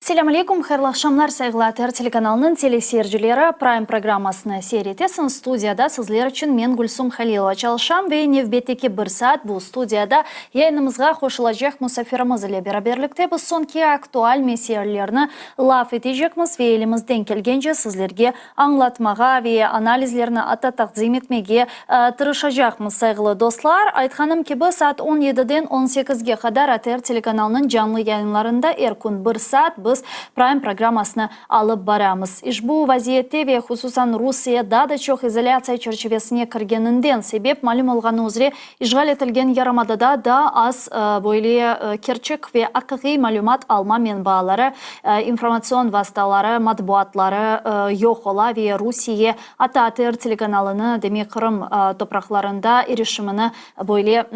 Selam алейкум, хайрлы акшамлар, сайгылы АТР телеканалының телесерджілері Prime программасына серетесін. Студияда сізлер үшін мен Гүлсум Халилова чалышам ве невбеттеке бір саат бұл студияда яйнымызға қошылажақ мұсафирымыз іле бераберлікте біз сонки актуаль меселеріні лаф етежекміз ве елімізден келгенже сізлерге аңлатмаға ве анализлеріні ата тақзим етмеге тырышажақмыз, сайгылы достлар. Айтқаным кебі саат 17-ден 18-ге қадар АТР телеканалының жанлы яйынларында эркун бір саат біз Prime программасына алып барамыз. Ишбу вазиетте ве хусусан Русияда да чоқ изоляция чарчевесіне кіргенінден себеп малым олғаны өзіре ишғал етілген ярамадада да аз бойле керчек ве ақығы малюмат алма мен бағалары, информацион васталары, матбуатлары йоқ ола ве Русия ата АТР телеканалыны деме Қырым топрақларында ерішіміні бойле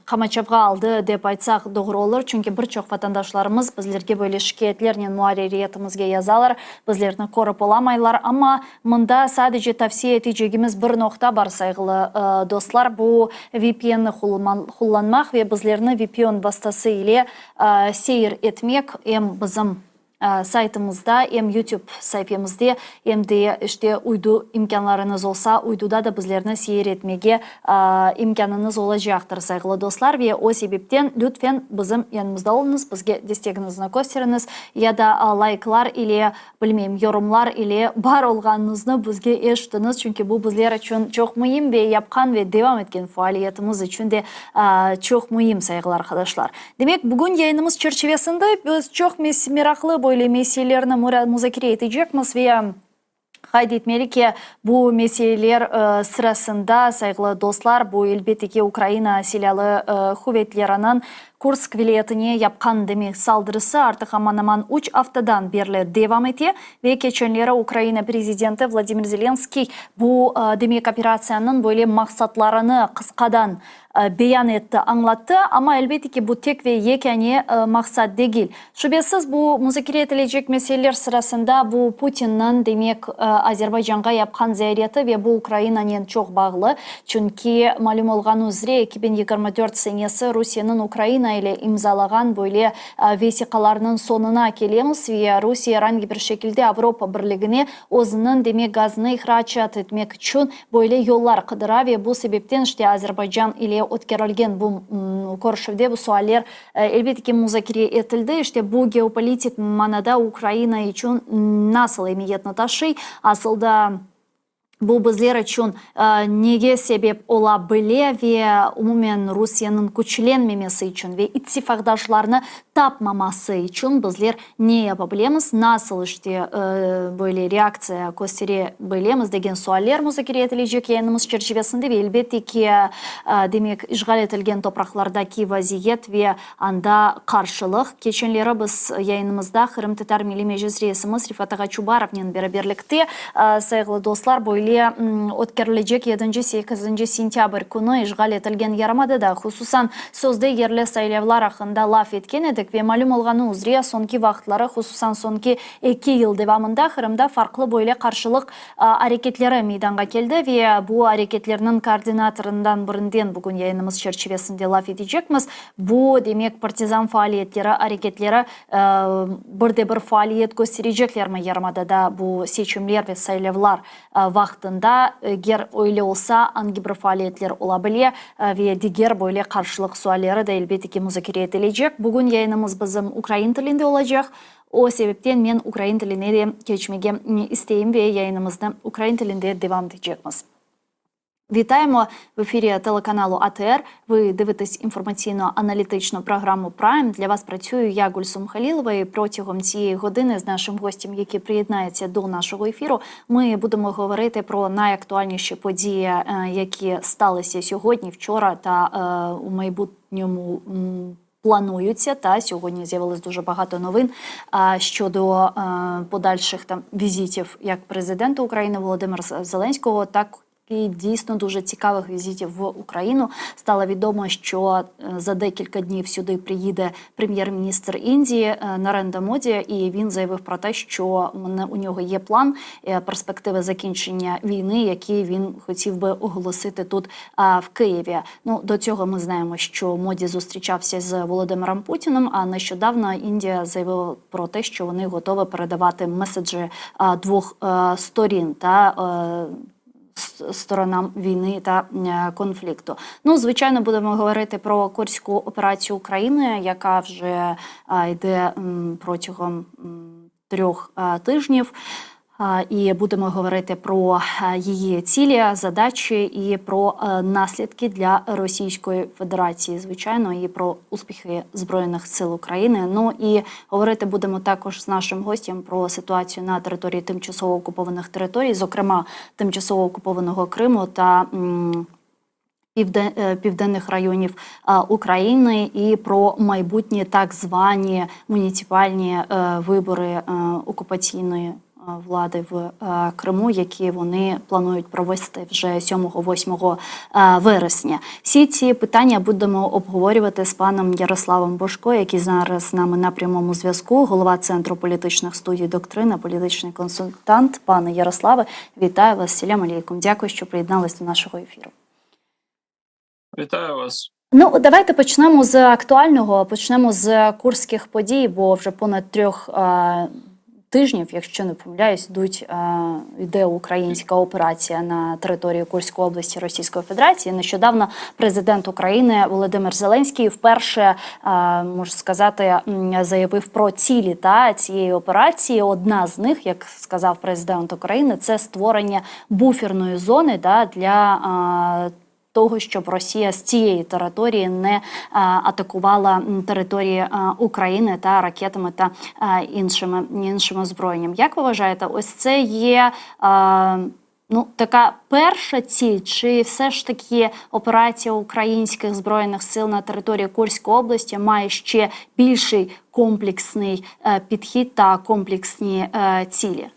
қамачавға алды деп айтсақ доғыр олыр. Чүнки бір чоқ ватандашларымыз біздерге бойле шикетлерінен муарериетімізге язалар, біздеріні корып оламайлар. Ама мұнда садеже тавсие етежегіміз бір ноқта бар, сайғылы достлар. Бұл VPN-ні құлланмақ ве біздеріні VPN бастасы иле сейір етмек ем бізім сайтымызда, ем YouTube сайпемізде, емде іште уйду имканларыныз олса, уйдуда да біздеріні сейір етмеге имканыныз ола жақтыр, сайғылы достлар. Ве о себептен лүтфен бізім янымызда олыңыз, бізге дестегіңізіні көстеріңіз, яда лайклар или, білмейм, yorumlar или бар олғаныңызны бізге ештіңіз, чүнки бұл біздер үшін чоқ мұйым ве япқан ве девам еткен фаалиетіміз үшін де чоқ мұйым, сайғылар қадашлар. Демек, бүгін яйнымыз черчевесінде біз чоқ мерақлы бойлы меселеріні музакире етежекміз ве қайд етмеліке бұл меселелер сырасында, сайғылы достлар, бұл елбетеке Украина селялы хуветлерінің Курск вилетіне япқан демек салдырысы артық аман-аман 3 афтадан берлі девам ете. Ве кеченлері Украина президенті Владимир Зеленский бұл демек операцияның бөле мақсатларыны қысқадан бейан етті, аңлатты. Ама әлбетеке бұл тек ве екәне мақсат дегіл. Шүбесіз бұл музакире етілежек меселелер сырасында бұл Путиннің демек Азербайжанға япқан зәйреті ве бұл Украинанен чоқ бағылы. Чүнки малым олған өзіре 2024 сенесі Русияның Украина или имзалаған бөле весиқаларының сонына келеміз. Ве Русия ранги бір шекілде Авропа бірлігіне өзінің демек газыны ихрачат етмек үшін бөле yollar қыдыра ве бұл себептен іште Азербайжан или өткерілген бұл көршівде бұл суалер әлбетеке музакире етілді. Іште бұл геополитик манада Украина үшін насыл емиетні ташы, асылда бұл біздер үшін неге себеп ола біле ве умумен Русияның күчіленмемесі үшін ве итсифағдашларыны тапмамасы үшін біздер не япа білеміз, насыл іште бөле реакция көстере білеміз деген суалер музакире етілежек яйнымыз черчевесінде ве елбеттеке демек ишғал етілген топрақларда ки вазиет ве анда қаршылық. Кеченлері біз яйнымызда Қырым Татар Милли Межлис рейсіміз Рифат Аға Чубаровнен бераберлікте, сайғылы достлар, өткерілежек 7-8 сентябрь күні ишғал етілген ярамадыда хусусан сөзді ерлі сайлевлар ақында лаф еткен едік ве малым олғаны үзре сонки вақытлары хусусан сонки 2 ел девамында Қырымда фарқлы бойле қаршылық әрекетлері мейданға келді ве бұл әрекетлерінің координаторындан бірінден бүгін яйнымыз черчевесінде лаф етежекміз. Бұл демек партизан фаалиеттері, әрекетлері бірде-бір фаалиет көстережеклер ме ярамадада бұл сечімлер ве сайлевлар вақтында гер ойле олса аңги бір фаалиетлер ола біле ве дигер бойле қаршылық суалері да елбетеке музакире етілежек. Бүгін яйнымыз бізім Украин тілінде олажақ. О себептен мен Украин тіліне де кечмеге істейім ве яйнымызды Украин тілінде девам дечекміз. Вітаємо в ефірі телеканалу АТР. Ви дивитесь інформаційно-аналітичну програму Prime. Для вас працюю я, Гульсум Халілова, і протягом цієї години з нашим гостем, який приєднається до нашого ефіру, ми будемо говорити про найактуальніші події, які сталися сьогодні, вчора та у майбутньому плануються. Та сьогодні з'явилось дуже багато новин щодо подальших там візитів як президента України Володимира Зеленського, так дійсно дуже цікавих візитів в Україну. Стало відомо, що за декілька днів сюди приїде прем'єр-міністр Індії Нарендра Моді, і він заявив про те, що у нього є план перспективи закінчення війни, який він хотів би оголосити тут в Києві. Ну, до цього ми знаємо, що Моді зустрічався з Володимиром Путіним, а нещодавно Індія заявила про те, що вони готові передавати меседжі двох сторін та сторонам війни та конфлікту. Ну, звичайно, будемо говорити про Курську операцію України, яка вже йде протягом 3 тижнів. І будемо говорити про її цілі, задачі і про наслідки для Російської Федерації, звичайно, і про успіхи Збройних сил України. Ну і говорити будемо також з нашим гостем про ситуацію на території тимчасово окупованих територій, зокрема тимчасово окупованого Криму та південних районів України, і про майбутні так звані муніципальні вибори окупаційної влади в Криму, які вони планують провести вже 7-8 вересня. Всі ці питання будемо обговорювати з паном Ярославом Божко, який зараз з нами на прямому зв'язку, голова Центру політичних студій «Доктрина», політичний консультант. Пане Ярославе, вітаю вас. Салям алейкум. Дякую, що приєдналися до нашого ефіру. Вітаю вас. Ну, давайте почнемо з актуального, почнемо з курських подій, бо вже понад 3 тижнів, якщо не помиляюсь, йде українська операція на території Курської області Російської Федерації. Нещодавно президент України Володимир Зеленський вперше, можу сказати, заявив про цілі цієї операції. Одна з них, як сказав президент України, це створення буферної зони для того, щоб Росія з цієї території не атакувала території України та ракетами та іншими зброєнням. Як ви вважаєте, ось це є така перша ціль, чи все ж таки операція українських збройних сил на території Курської області має ще більший комплексний підхід та комплексні цілі?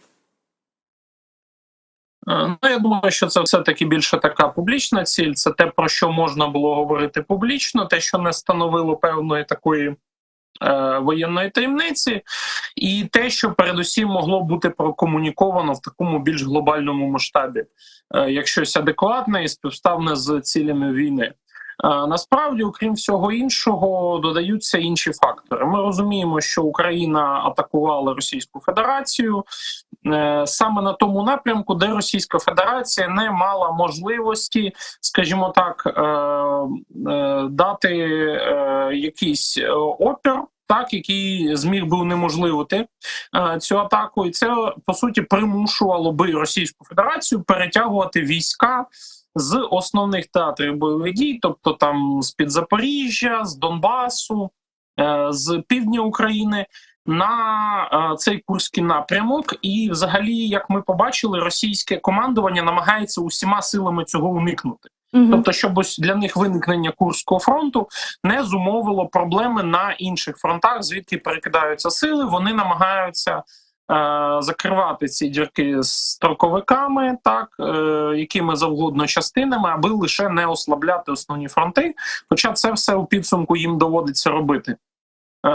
Ну, я думаю, що це все-таки більше така публічна ціль. Це те, про що можна було говорити публічно, те, що не становило певної такої воєнної таємниці, і те, що передусім могло бути прокомуніковано в такому більш глобальному масштабі, як щось адекватне і співставне з цілями війни. Насправді, окрім всього іншого, додаються інші фактори. Ми розуміємо, що Україна атакувала Російську Федерацію саме на тому напрямку, де Російська Федерація не мала можливості, скажімо так, дати якийсь опір, який зміг би унеможливити цю атаку. І це, по суті, примушувало би Російську Федерацію перетягувати війська з основних театрів бойових дій, тобто там з-під Запоріжжя, з Донбасу, з півдня України, на цей Курський напрямок. І взагалі, як ми побачили, російське командування намагається усіма силами цього уникнути. Тобто, щоб для них виникнення Курського фронту не зумовило проблеми на інших фронтах, звідки перекидаються сили, вони намагаються закривати ці дірки строковиками, якими завгодно частинами, аби лише не ослабляти основні фронти, хоча це все у підсумку їм доводиться робити.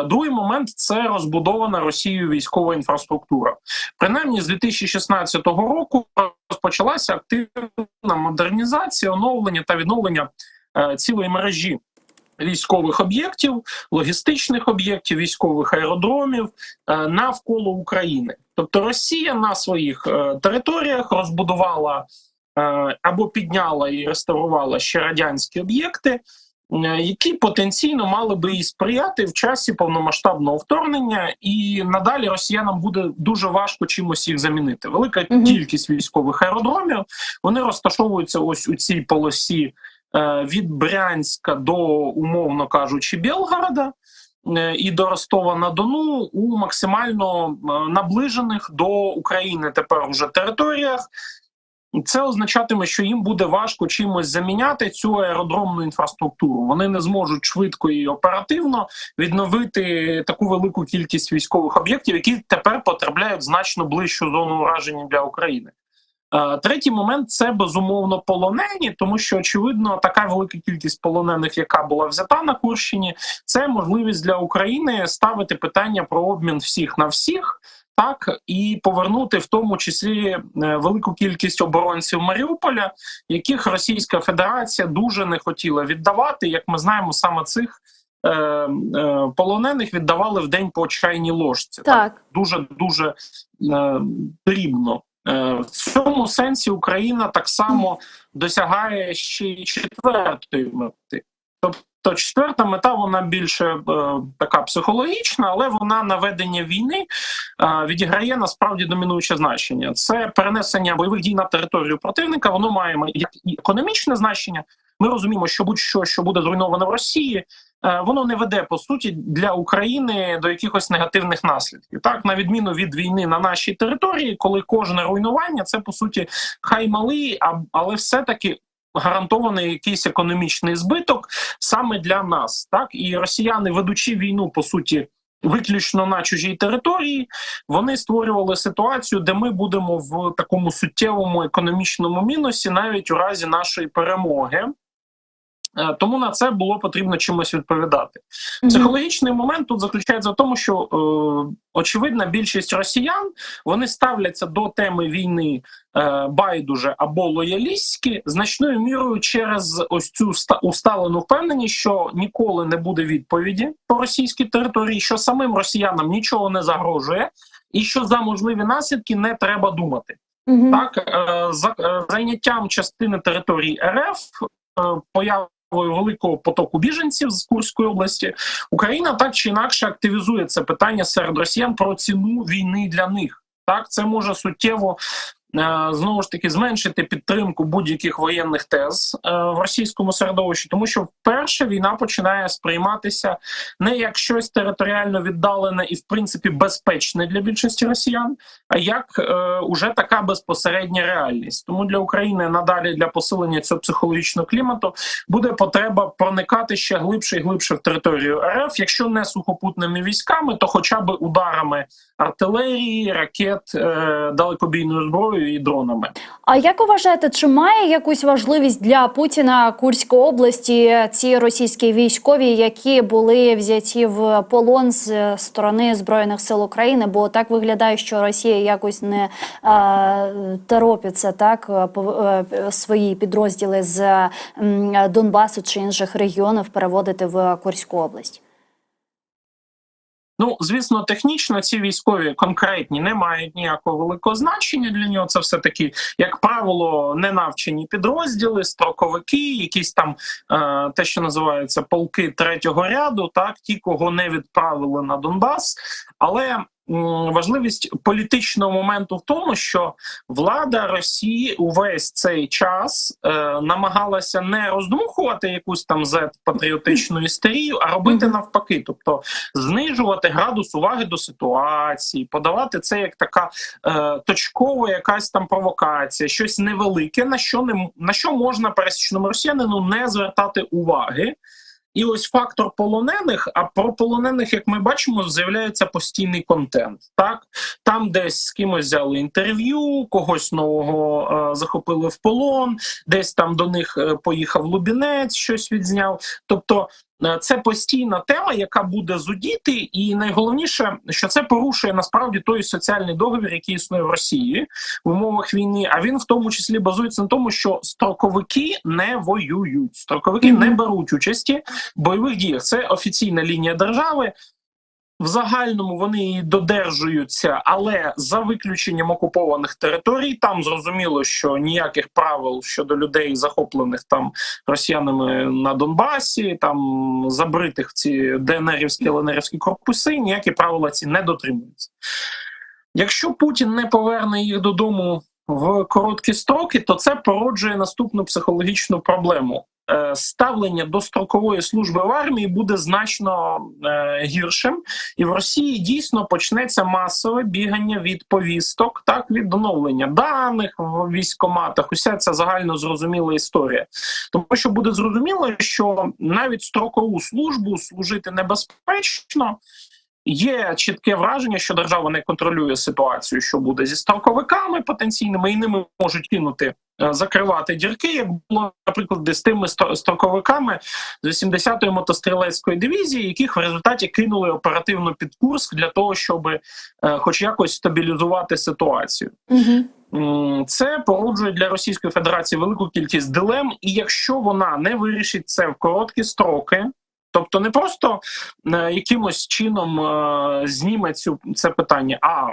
Другий момент – це розбудована Росією військова інфраструктура. Принаймні з 2016 року розпочалася активна модернізація, оновлення та відновлення цілої мережі військових об'єктів, логістичних об'єктів, військових аеродромів навколо України. Тобто Росія на своїх територіях розбудувала або підняла і реставрувала ще радянські об'єкти, які потенційно мали би і сприяти в часі повномасштабного вторгнення, і надалі росіянам буде дуже важко чимось їх замінити. Велика кількість військових аеродромів, вони розташовуються ось у цій полосі від Брянська до, умовно кажучи, Білгорода і до Ростова-на-Дону у максимально наближених до України тепер уже територіях. Це означатиме, що їм буде важко чимось заміняти цю аеродромну інфраструктуру. Вони не зможуть швидко і оперативно відновити таку велику кількість військових об'єктів, які тепер потрапляють в значно ближчу зону ураження для України. Третій момент – це, безумовно, полонені, тому що, очевидно, така велика кількість полонених, яка була взята на Курщині, це можливість для України ставити питання про обмін всіх на всіх, так, і повернути в тому числі велику кількість оборонців Маріуполя, яких Російська Федерація дуже не хотіла віддавати. Як ми знаємо, саме цих полонених віддавали в день по чайній ложці. Так. Дуже дрібно. В цьому сенсі Україна так само досягає ще й четвертої мети. Тобто четверта мета, вона більше така психологічна, але вона на ведення війни відіграє насправді домінуюче значення. Це перенесення бойових дій на територію противника, воно має як і економічне значення. Ми розуміємо, що будь-що, що буде зруйновано в Росії, воно не веде, по суті, для України до якихось негативних наслідків. Так, на відміну від війни на нашій території, коли кожне руйнування – це, по суті, хай малий, але все-таки гарантований якийсь економічний збиток саме для нас. Так, і росіяни, ведучи війну, по суті, виключно на чужій території, вони створювали ситуацію, де ми будемо в такому суттєвому економічному мінусі навіть у разі нашої перемоги. Тому на це було потрібно чимось відповідати. Психологічний момент тут заключається в тому, що очевидна більшість росіян, вони ставляться до теми війни байдуже або лоялістськи, значною мірою через ось цю усталену впевненість, що ніколи не буде відповіді по російській території, що самим росіянам нічого не загрожує і що за можливі наслідки не треба думати. Так, за зайняттям частини території РФ, появою великого потоку біженців з Курської області, Україна так чи інакше активізує це питання серед росіян про ціну війни для них. Так, це може суттєво знову ж таки зменшити підтримку будь-яких воєнних тез в російському середовищі, тому що вперше війна починає сприйматися не як щось територіально віддалене і в принципі безпечне для більшості росіян, а як уже така безпосередня реальність. Тому для України надалі для посилення цього психологічного клімату буде потреба проникати ще глибше і глибше в територію РФ, якщо не сухопутними військами, то хоча б ударами артилерії, ракет, далекобійною зброєю і дронами. А як вважаєте, чи має якусь важливість для Путіна Курської області ці російські військові, які були взяті в полон з сторони Збройних сил України? Бо так виглядає, що Росія якось не торопиться так свої підрозділи з Донбасу чи інших регіонів переводити в Курську область. Ну, звісно, технічно ці військові конкретні не мають ніякого великого значення для нього. Це все-таки, як правило, ненавчені підрозділи, строковики, якісь там те, що називається полки третього ряду, так, ті, кого не відправили на Донбас. Але важливість політичного моменту в тому, що влада Росії увесь цей час намагалася не роздмухувати якусь там патріотичну істерію, а робити навпаки, тобто знижувати градус уваги до ситуації, подавати це як така точкова якась там провокація, щось невелике, на що можна пересічному росіянину не звертати уваги. І ось фактор полонених, а про полонених, як ми бачимо, з'являється постійний контент. Так? Там десь з кимось взяли інтерв'ю, когось нового захопили в полон, десь там до них поїхав Лубінець, щось відзняв. Тобто це постійна тема, яка буде зудіти, і найголовніше, що це порушує насправді той соціальний договір, який існує в Росії в умовах війни, а він в тому числі базується на тому, що строковики не воюють, строковики не беруть участі в бойових діях. Це офіційна лінія держави. В загальному вони її додержуються, але за виключенням окупованих територій, там зрозуміло, що ніяких правил щодо людей, захоплених там росіянами на Донбасі, там забритих в ці ДНРівські, ЛНРівські корпуси, ніякі правила ці не дотримуються. Якщо Путін не поверне їх додому в короткі строки, то це породжує наступну психологічну проблему. Ставлення до строкової служби в армії буде значно гіршим, і в Росії дійсно почнеться масове бігання від повісток, так, від оновлення даних в військкоматах, уся ця загально зрозуміла історія. Тому що буде зрозуміло, що навіть строкову службу служити небезпечно, Є чітке враження, що держава не контролює ситуацію, що буде зі ставковиками потенційними, і ними можуть кинути, закривати дірки, як було, наприклад, з тими ставковиками з 80-ї мотострілецької дивізії, яких в результаті кинули оперативно під Курск для того, щоб хоч якось стабілізувати ситуацію. Це породжує для Російської Федерації велику кількість дилем, і якщо вона не вирішить це в короткі строки, тобто не просто якимось чином зніме це питання, а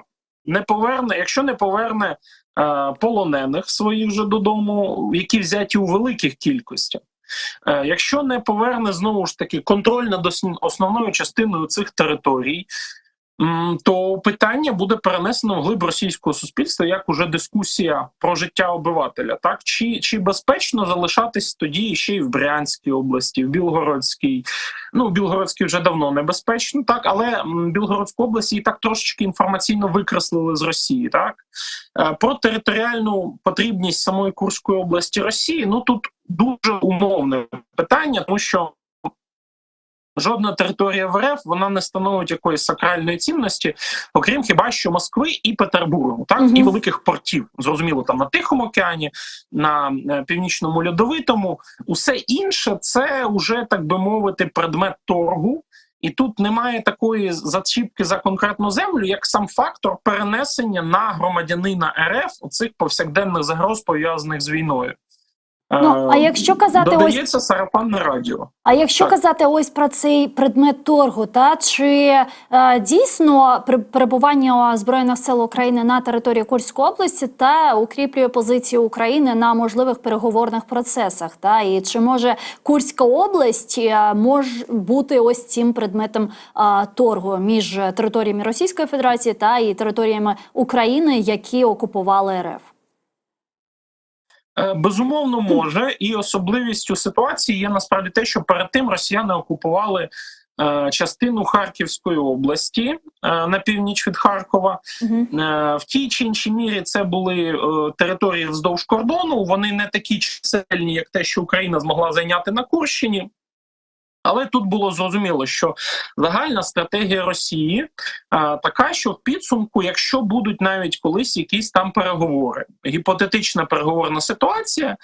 не поверне, якщо не поверне полонених своїх же додому, які взяті у великих кількостях, якщо не поверне, знову ж таки, контроль над основною частиною цих територій, то питання буде перенесено в глиб російського суспільства як уже дискусія про життя обивателя. Так? Чи безпечно залишатись тоді ще й в Брянській області, в Білгородській. Ну, в Білгородській вже давно небезпечно, так? Але Білгородську область її так трошечки інформаційно викреслили з Росії. Так? Про територіальну потрібність самої Курської області Росії, ну тут дуже умовне питання, тому що жодна територія в РФ, вона не становить якоїсь сакральної цінності, окрім хіба що Москви і Петербургу, так, і великих портів. Зрозуміло, там на Тихому океані, на Північному Льодовитому. Усе інше – це вже, так би мовити, предмет торгу. І тут немає такої зачіпки за конкретну землю, як сам фактор перенесення на громадянина РФ оцих повсякденних загроз, пов'язаних з війною. Ну, а якщо казати додається сарафанне радіо. А якщо казати ось про цей предмет торгу, та чи дійсно перебування Збройних сил України на території Курської області та укріплює позицію України на можливих переговорних процесах, та і чи може Курська область може бути ось цим предметом торгу між територіями Російської Федерації та і територіями України, які окупували РФ? Безумовно, може, і особливістю ситуації є насправді те, що перед тим росіяни окупували частину Харківської області на північ від Харкова. В тій чи іншій мірі це були території вздовж кордону, вони не такі чисельні, як те, що Україна змогла зайняти на Курщині. Але тут було зрозуміло, що загальна стратегія Росії така, що в підсумку, якщо будуть навіть колись якісь там переговори, гіпотетична переговорна ситуація,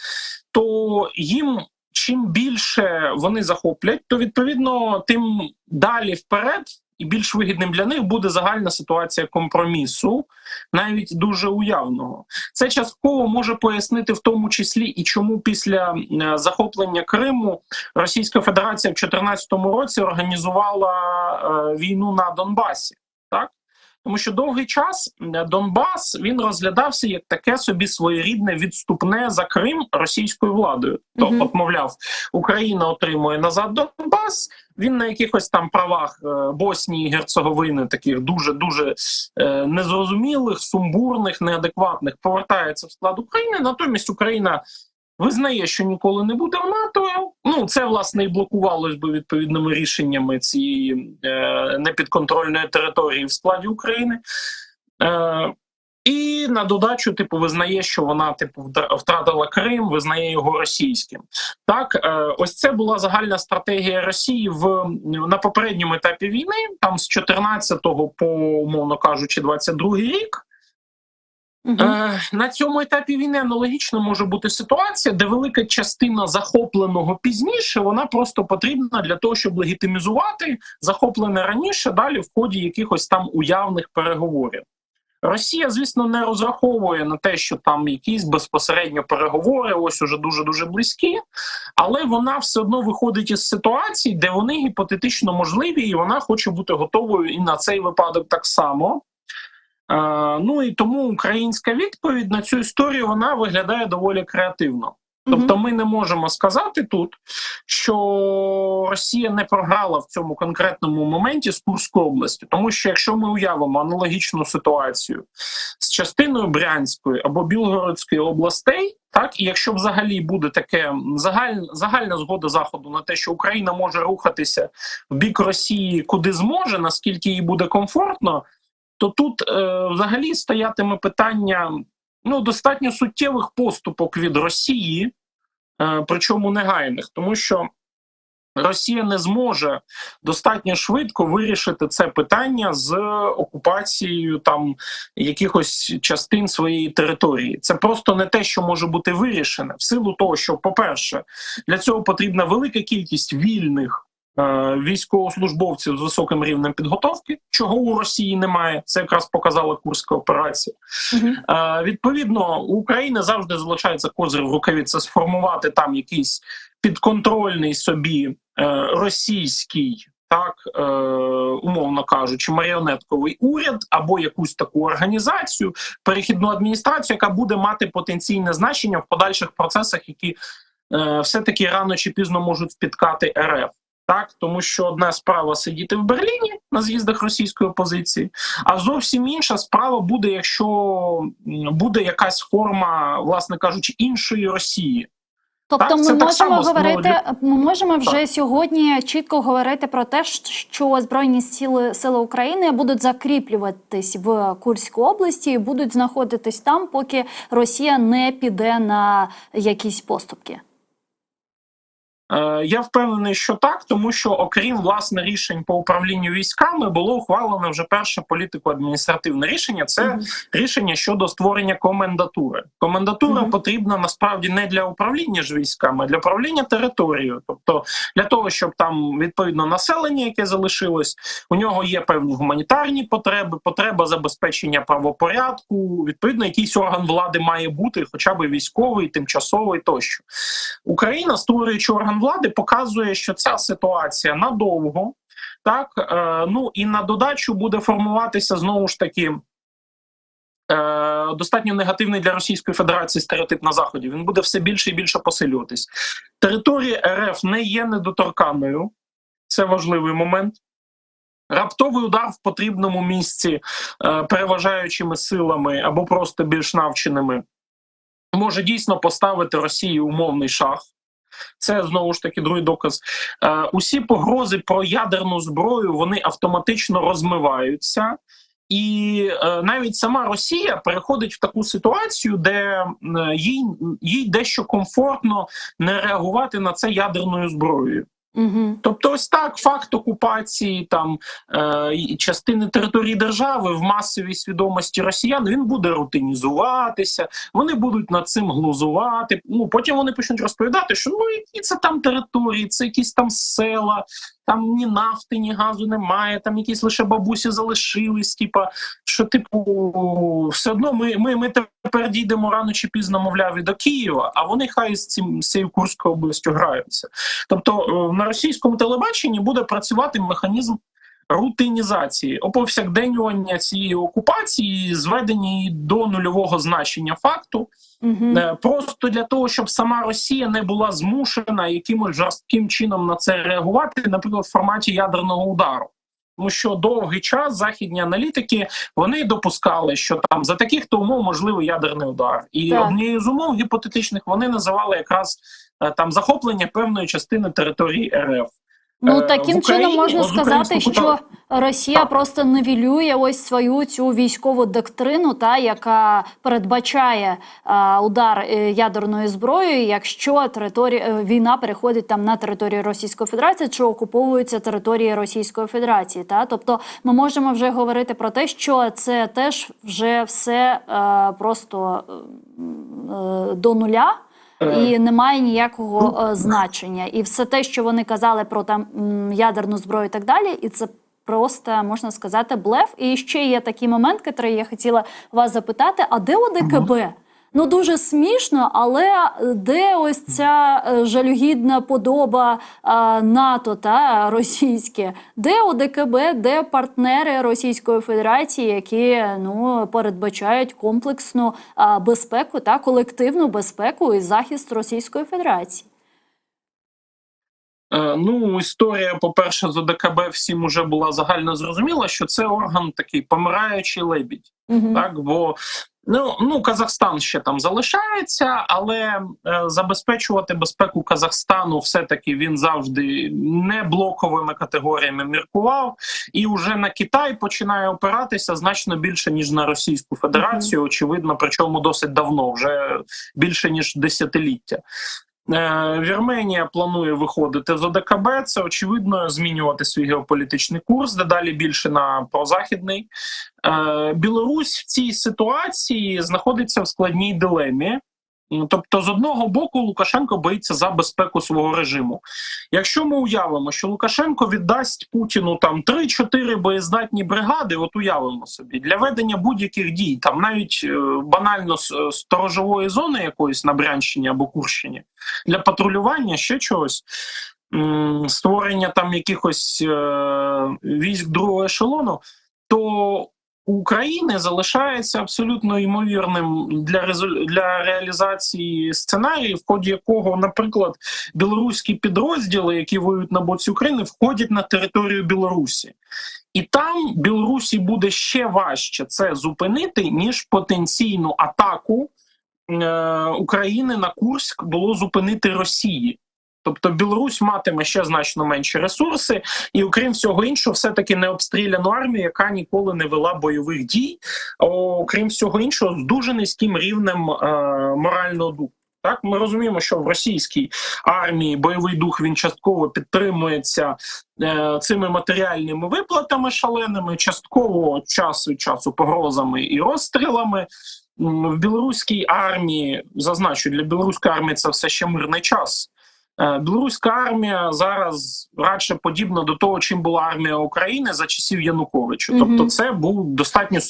то їм чим більше вони захоплять, то відповідно тим далі вперед і більш вигідним для них буде загальна ситуація компромісу, навіть дуже уявного. Це частково може пояснити в тому числі і чому після захоплення Криму Російська Федерація в 2014 році організувала війну на Донбасі. Так? Тому що довгий час Донбас, він розглядався як таке собі своєрідне відступне за Крим російською владою. Тобто, мовляв, Україна отримує назад Донбас, він на якихось там правах Боснії і Герцеговини, таких дуже-дуже незрозумілих, сумбурних, неадекватних, повертається в склад України, натомість Україна визнає, що ніколи не буде в НАТО. Ну, це, власне, і блокувалось би відповідними рішеннями цієї непідконтрольної території в складі України. І на додачу, визнає, що вона, втратила Крим, визнає його російським. Так, ось це була загальна стратегія Росії на попередньому етапі війни, там з 14-го по, умовно кажучи, 22-й рік. На цьому етапі війни аналогічно може бути ситуація, де велика частина захопленого пізніше, вона просто потрібна для того, щоб легітимізувати захоплене раніше далі в ході якихось там уявних переговорів. Росія, звісно, не розраховує на те, що там якісь безпосередньо переговори, ось уже дуже-дуже близькі, але вона все одно виходить із ситуації, де вони гіпотетично можливі, і вона хоче бути готовою і на цей випадок так само. Ну і тому українська відповідь на цю історію, вона виглядає доволі креативно. Тобто ми не можемо сказати тут, що Росія не програла в цьому конкретному моменті з Курською областю. Тому що якщо ми уявимо аналогічну ситуацію з частиною Брянської або Білгородської областей, так, і якщо взагалі буде таке загальна згода Заходу на те, що Україна може рухатися в бік Росії куди зможе, наскільки їй буде комфортно, то тут взагалі стоятиме питання достатньо суттєвих поступок від Росії, причому негайних, тому що Росія не зможе достатньо швидко вирішити це питання з окупацією там якихось частин своєї території. Це просто не те, що може бути вирішене, в силу того, що, по-перше, для цього потрібна велика кількість вільних військовослужбовців з високим рівнем підготовки, чого у Росії немає. Це якраз показала Курська операція. Відповідно, у України завжди залишається козир в рукаві, це сформувати там якийсь підконтрольний собі російський, так, умовно кажучи, маріонетковий уряд або якусь таку організацію, перехідну адміністрацію, яка буде мати потенційне значення в подальших процесах, які все-таки рано чи пізно можуть спіткати РФ. Так, тому що одна справа сидіти в Берліні на з'їздах російської опозиції, а зовсім інша справа буде, якщо буде якась форма, власне кажучи, іншої Росії. Тобто так, ми можемо вже сьогодні чітко говорити про те, що Збройні сили України будуть закріплюватись в Курській області і будуть знаходитись там, поки Росія не піде на якісь поступки. Я впевнений, що так, тому що окрім, власне, рішень по управлінню військами, було ухвалено вже перше політико-адміністративне рішення. Це рішення щодо створення комендатури. Комендатура потрібна, насправді, не для управління ж військами, а для управління територією. Тобто для того, щоб там, відповідно, населення, яке залишилось, у нього є певні гуманітарні потреби, потреба забезпечення правопорядку, відповідно, якийсь орган влади має бути, хоча б військовий, тимчасовий тощо. Україна, створюючи орган влади, показує, що ця ситуація надовго, так, ну і на додачу буде формуватися знову ж таки достатньо негативний для Російської Федерації стереотип на Заході. Він буде все більше і більше посилюватись. Територія РФ не є недоторканною, це важливий момент. Раптовий удар в потрібному місці переважаючими силами або просто більш навченими може дійсно поставити Росії умовний шах. Це, знову ж таки, другий доказ. Усі погрози про ядерну зброю, вони автоматично розмиваються. І навіть сама Росія переходить в таку ситуацію, де їй дещо комфортно не реагувати на це ядерною зброєю. Тобто ось так факт окупації там частини території держави в масовій свідомості росіян, він буде рутинізуватися, вони будуть над цим глузувати, ну потім вони почнуть розповідати, що ну які це там території, це якісь там села, там ні нафти, ні газу немає, там якісь лише бабусі залишились, типа, що типу все одно ми тепер дійдемо рано чи пізно, мовляв, і до Києва, а вони хай з цією Курською областю граються. Тобто на російському телебаченні буде працювати механізм рутинізації, оповсякденнювання цієї окупації, зведення її до нульового значення факту, просто для того, щоб сама Росія не була змушена якимось жорстким чином на це реагувати, наприклад, в форматі ядерного удару. Тому що довгий час західні аналітики, вони допускали, що там за таких-то умов можливий ядерний удар. І однією з умов гіпотетичних вони називали якраз там захоплення певної частини території РФ. Ну, таким чином можна сказати, що Росія просто нівелює ось свою цю військову доктрину, яка передбачає удар ядерною зброєю, якщо війна переходить там на територію Російської Федерації чи окуповуються території Російської Федерації. Тобто ми можемо вже говорити про те, що це теж вже все просто до нуля. І немає ніякого значення. І все те, що вони казали про там ядерну зброю і так далі, і це просто, можна сказати, блеф. І ще є такий момент, який я хотіла вас запитати, а де ОДКБ? Ну, дуже смішно, але де ось ця жалюгідна подоба НАТО та російське? Де ОДКБ, де партнери Російської Федерації, які передбачають комплексну безпеку та колективну безпеку і захист Російської Федерації? Ну, історія, по-перше, з ОДКБ всім уже була загально зрозуміла, що це орган такий помираючий лебідь. Так, бо Ну, Казахстан ще там залишається, але забезпечувати безпеку Казахстану все-таки він завжди не блоковими категоріями міркував. І вже на Китай починає опиратися значно більше, ніж на Російську Федерацію, очевидно, причому досить давно, вже більше, ніж десятиліття. Вірменія планує виходити з ОДКБ, це, очевидно, змінювати свій геополітичний курс, дедалі більше на прозахідний. Білорусь в цій ситуації знаходиться в складній дилемі. Тобто, з одного боку, Лукашенко боїться за безпеку свого режиму. Якщо ми уявимо, що Лукашенко віддасть Путіну там 3-4 боєздатні бригади, от уявимо собі, для ведення будь-яких дій, там навіть банально сторожової зони якоїсь на Брянщині або Курщині, для патрулювання, ще чогось, створення там якихось військ другого ешелону, то у України залишається абсолютно ймовірним для реалізації сценарію, в ході якого, наприклад, білоруські підрозділи, які воюють на боці України, входять на територію Білорусі. І там Білорусі буде ще важче це зупинити, ніж потенційну атаку України на Курськ було зупинити Росії. Тобто Білорусь матиме ще значно менші ресурси, і окрім всього іншого, все-таки не обстріляну армію, яка ніколи не вела бойових дій, окрім всього іншого, з дуже низьким рівнем морального духу. Так, ми розуміємо, що в російській армії бойовий дух він частково підтримується цими матеріальними виплатами шаленими, частково час від часу погрозами і розстрілами. В білоруській армії, зазначу, для білоруської армії це все ще мирний час. Білоруська армія зараз радше подібна до того, чим була армія України за часів Януковича. Тобто це був достатньо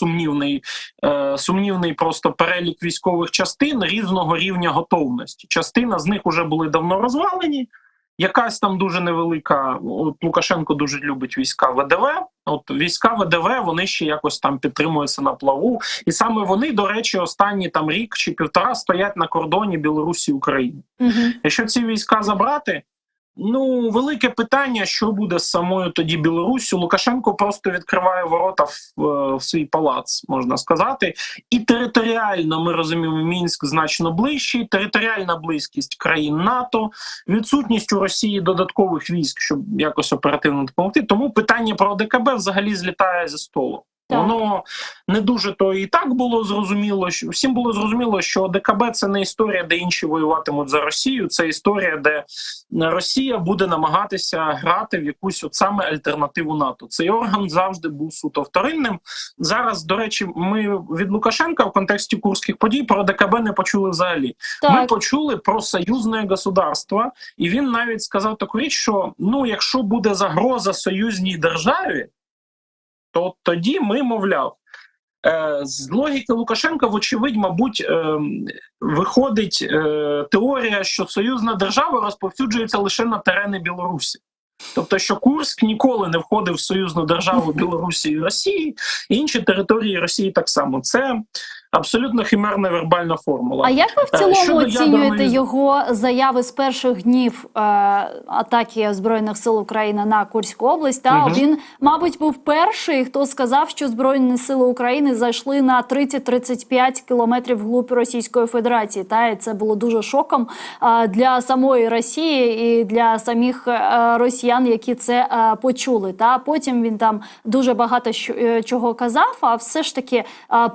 сумнівний просто перелік військових частин різного рівня готовності. Частина з них вже були давно розвалені, якась там дуже невелика, от Лукашенко дуже любить війська ВДВ, от війська ВДВ, вони ще якось там підтримуються на плаву, і саме вони, до речі, останні там рік чи півтора стоять на кордоні Білорусі і України. Якщо ці війська забрати, ну, велике питання, що буде з самою тоді Білоруссю. Лукашенко просто відкриває ворота в свій палац, можна сказати. І територіально, ми розуміємо, Мінськ значно ближчий, територіальна близькість країн НАТО, відсутність у Росії додаткових військ, щоб якось оперативно допомогти. Тому питання про ОДКБ взагалі злітає зі столу. Так. Воно не дуже то і так було зрозуміло. Всім було зрозуміло, що ОДКБ – це не історія, де інші воюватимуть за Росію. Це історія, де Росія буде намагатися грати в якусь от саме альтернативу НАТО. Цей орган завжди був суто вторинним. Зараз, до речі, ми від Лукашенка в контексті курських подій про ОДКБ не почули взагалі. Так. Ми почули про союзне государство, і він навіть сказав таку річ, що ну, якщо буде загроза союзній державі, то тоді ми, мовляв, з логіки Лукашенка, вочевидь, мабуть, виходить теорія, що союзна держава розповсюджується лише на терени Білорусі. Тобто, що Курськ ніколи не входив в союзну державу Білорусі і Росії, і інші території Росії так само. Це абсолютно химерна вербальна формула. А як ви в цілому оцінюєте його заяви з перших днів атаки Збройних сил України на Курську область? Він, мабуть, був перший, хто сказав, що Збройні сили України зайшли на 30-35 кілометрів вглуб Російської Федерації. І це було дуже шоком для самої Росії і для самих росіян, які це почули. Потім він там дуже багато чого казав, а все ж таки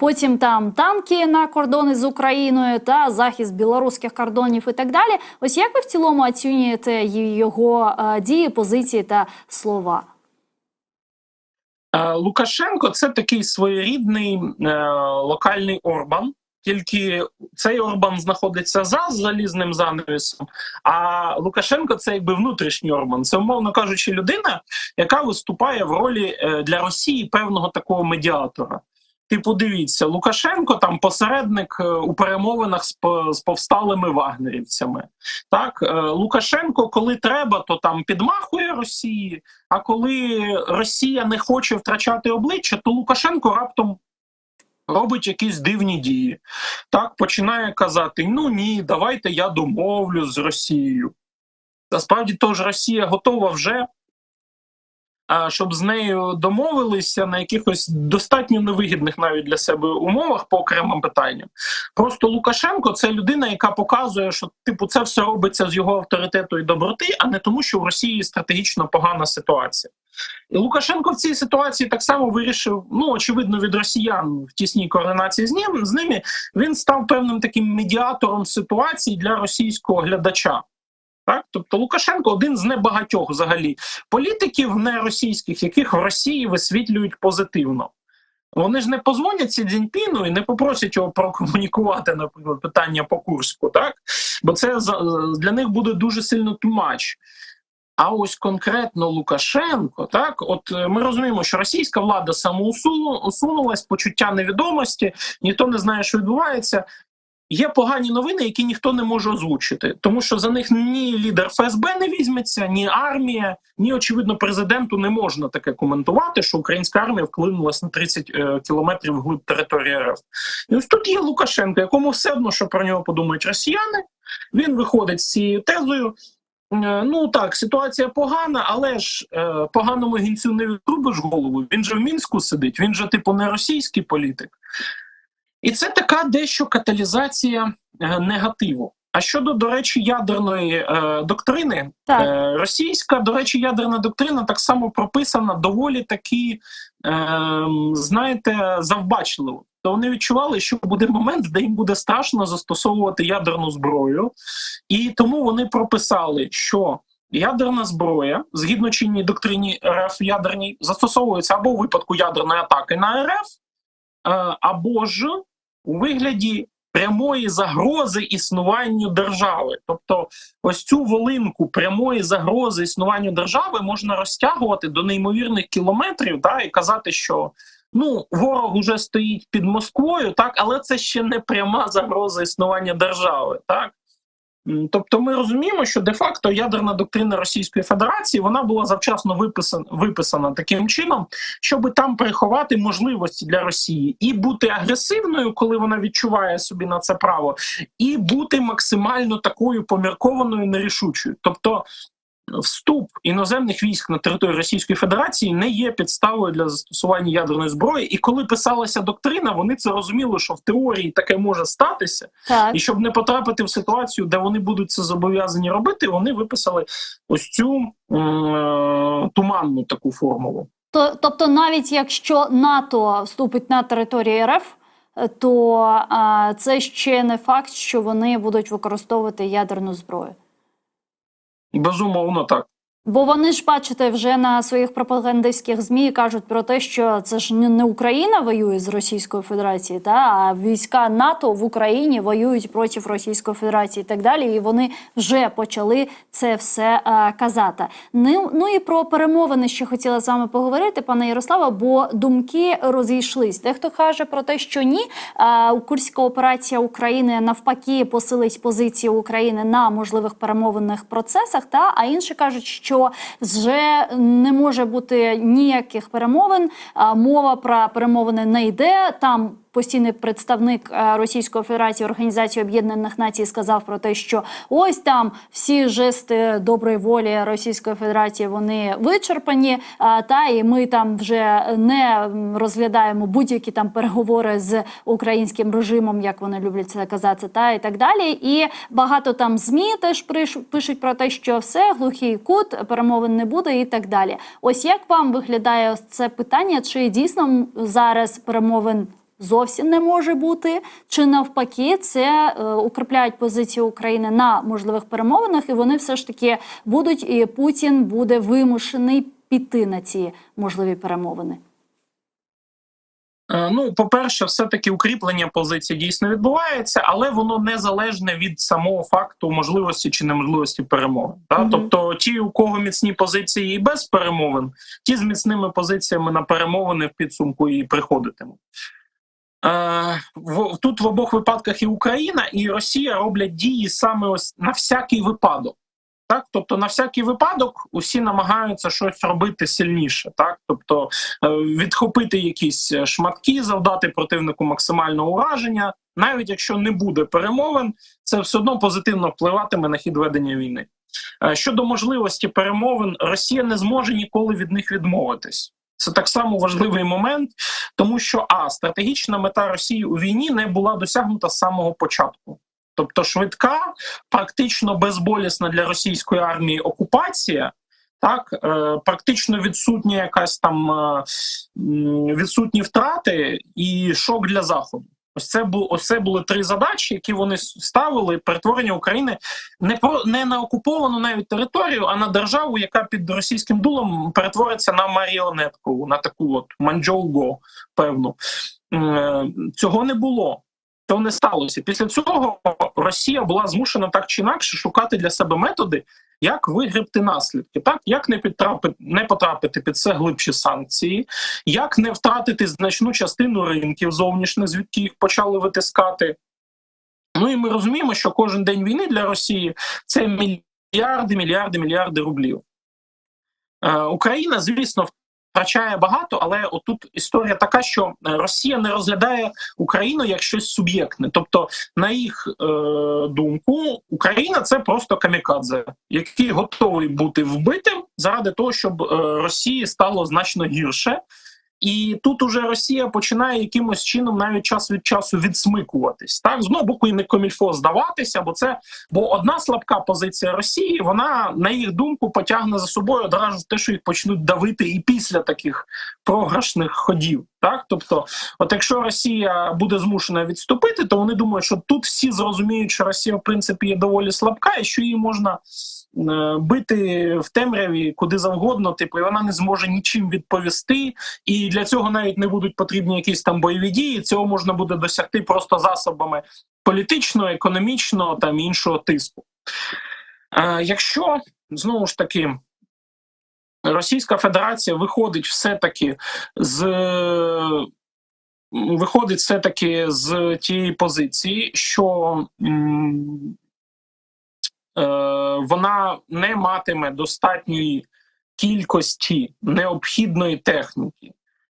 потім там танки на кордони з Україною та захист білоруських кордонів і так далі. Ось як ви в цілому оцінюєте його дії, позиції та слова? Лукашенко – це такий своєрідний локальний Орбан. Тільки цей Орбан знаходиться за залізним занавісом, а Лукашенко – це якби внутрішній Орбан. Це, умовно кажучи, людина, яка виступає в ролі для Росії певного такого медіатора. Типу, дивіться, Лукашенко там посередник у перемовинах з повсталими вагнерівцями. Так, Лукашенко, коли треба, то там підмахує Росії, а коли Росія не хоче втрачати обличчя, то Лукашенко раптом робить якісь дивні дії. Так, починає казати, ну ні, давайте я домовлюсь з Росією. Насправді, тож Росія готова вже, щоб з нею домовилися на якихось достатньо невигідних навіть для себе умовах по окремим питанням. Просто Лукашенко – це людина, яка показує, що типу це все робиться з його авторитету і доброти, а не тому, що в Росії стратегічно погана ситуація. І Лукашенко в цій ситуації так само вирішив, ну, очевидно, від росіян в тісній координації з ними, він став певним таким медіатором ситуації для російського глядача. Так, тобто Лукашенко один з небагатьох взагалі політиків неросійських, яких в Росії висвітлюють позитивно. Вони ж не позвонять Сі Цзіньпіну і не попросять його прокомунікувати, наприклад, питання по Курську, так? Бо це для них буде дуже сильно too much. А ось конкретно Лукашенко, так, от ми розуміємо, що російська влада самоусунулась, почуття невідомості, ніхто не знає, що відбувається. Є погані новини, які ніхто не може озвучити, тому що за них ні лідер ФСБ не візьметься, ні армія, ні, очевидно, президенту не можна таке коментувати, що українська армія вклинулась на 30 кілометрів вглиб території РФ. І ось тут є Лукашенко, якому все одно, що про нього подумають росіяни, він виходить з цією тезою. Ну так, ситуація погана, але ж поганому гінцю не відрубиш голову, він же в Мінську сидить, він же типу не російський політик. І це така дещо каталізація негативу. А щодо, до речі, ядерної доктрини, російська, до речі, ядерна доктрина так само прописана доволі таки, знаєте, завбачливо. То вони відчували, що буде момент, де їм буде страшно застосовувати ядерну зброю. І тому вони прописали, що ядерна зброя, згідно чинній доктрині РФ ядерній, застосовується або у випадку ядерної атаки на РФ, або ж у вигляді прямої загрози існуванню держави. Тобто ось цю волинку прямої загрози існуванню держави можна розтягувати до неймовірних кілометрів, і казати, що ворог уже стоїть під Москвою, так, але це ще не пряма загроза існування держави. Так? Тобто ми розуміємо, що де-факто ядерна доктрина Російської Федерації, вона була завчасно виписана таким чином, щоб там приховати можливості для Росії і бути агресивною, коли вона відчуває собі на це право, і бути максимально такою поміркованою, нерішучою. Тобто вступ іноземних військ на територію Російської Федерації не є підставою для застосування ядерної зброї. І коли писалася доктрина, вони це розуміли, що в теорії таке може статися. Так. І щоб не потрапити в ситуацію, де вони будуть це зобов'язані робити, вони виписали ось цю туманну таку формулу. Тобто навіть якщо НАТО вступить на територію РФ, то це ще не факт, що вони будуть використовувати ядерну зброю? Безумовно, так. Бо вони ж, бачите, вже на своїх пропагандистських ЗМІ кажуть про те, що це ж не Україна воює з Російською Федерацією, а війська НАТО в Україні воюють проти Російської Федерації і так далі. І вони вже почали це все казати. Ну і про перемовини ще хотіла з вами поговорити, пане Ярославе, бо думки розійшлись. Дехто каже про те, що ні, Курська операція України навпаки посилить позиції України на можливих перемовинних процесах, а інші кажуть, що вже не може бути ніяких перемовин, мова про перемовини не йде, там постійний представник Російської Федерації Організації Об'єднаних Націй сказав про те, що ось там всі жести доброї волі Російської Федерації, вони вичерпані, і ми там вже не розглядаємо будь-які там переговори з українським режимом, як вони люблять це казати, і так далі. І багато там ЗМІ теж пишуть про те, що все, глухий кут, перемовин не буде і так далі. Ось як вам виглядає це питання, чи дійсно зараз перемовин зовсім не може бути, чи навпаки це укріпляють позицію України на можливих перемовинах, і вони все ж таки будуть, і Путін буде вимушений піти на ці можливі перемовини? По-перше, все-таки укріплення позиції дійсно відбувається, але воно незалежне від самого факту можливості чи неможливості перемовин. Тобто ті, у кого міцні позиції і без перемовин, ті з міцними позиціями на перемовини в підсумку і приходитимуть. Тут в обох випадках і Україна, і Росія роблять дії саме ось на всякий випадок. Так? Тобто на всякий випадок усі намагаються щось робити сильніше. Так? Тобто відхопити якісь шматки, завдати противнику максимального ураження. Навіть якщо не буде перемовин, це все одно позитивно впливатиме на хід ведення війни. Щодо можливості перемовин, Росія не зможе ніколи від них відмовитись. Це так само важливий момент, тому що стратегічна мета Росії у війні не була досягнута з самого початку. Тобто швидка, практично безболісна для російської армії окупація, практично відсутня якась там відсутні втрати і шок для Заходу. Ось це були три задачі, які вони ставили: перетворення України не на окуповану навіть територію, а на державу, яка під російським дулом перетвориться на маріонетку, на таку от маньчжоу-го, певну. Цього не було. Цього не сталося. Після цього Росія була змушена так чи інакше шукати для себе методи, як вигребти наслідки, так? Як не потрапити під все глибші санкції, як не втратити значну частину ринків зовнішніх, звідки їх почали витискати. Ну і ми розуміємо, що кожен день війни для Росії – це мільярди рублів. Україна, звісно, втрачає багато, але отут історія така, що Росія не розглядає Україну як щось суб'єктне. Тобто, на їх думку, Україна – це просто камікадзе, який готовий бути вбитим заради того, щоб Росії стало значно гірше. І тут уже Росія починає якимось чином навіть час від часу відсмикуватись. Так, з одного боку, і не комільфо здаватися, бо одна слабка позиція Росії, вона, на їх думку, потягне за собою одразу те, що їх почнуть давити і після таких програшних ходів. Так, тобто, от якщо Росія буде змушена відступити, то вони думають, що тут всі зрозуміють, що Росія в принципі є доволі слабка, і що її можна бити в темряві куди завгодно, типу, і вона не зможе нічим відповісти, і для цього навіть не будуть потрібні якісь там бойові дії, цього можна буде досягти просто засобами політичного, економічного та іншого тиску. Якщо, знову ж таки, Російська Федерація виходить все-таки з тієї позиції, що вона не матиме достатньої кількості необхідної техніки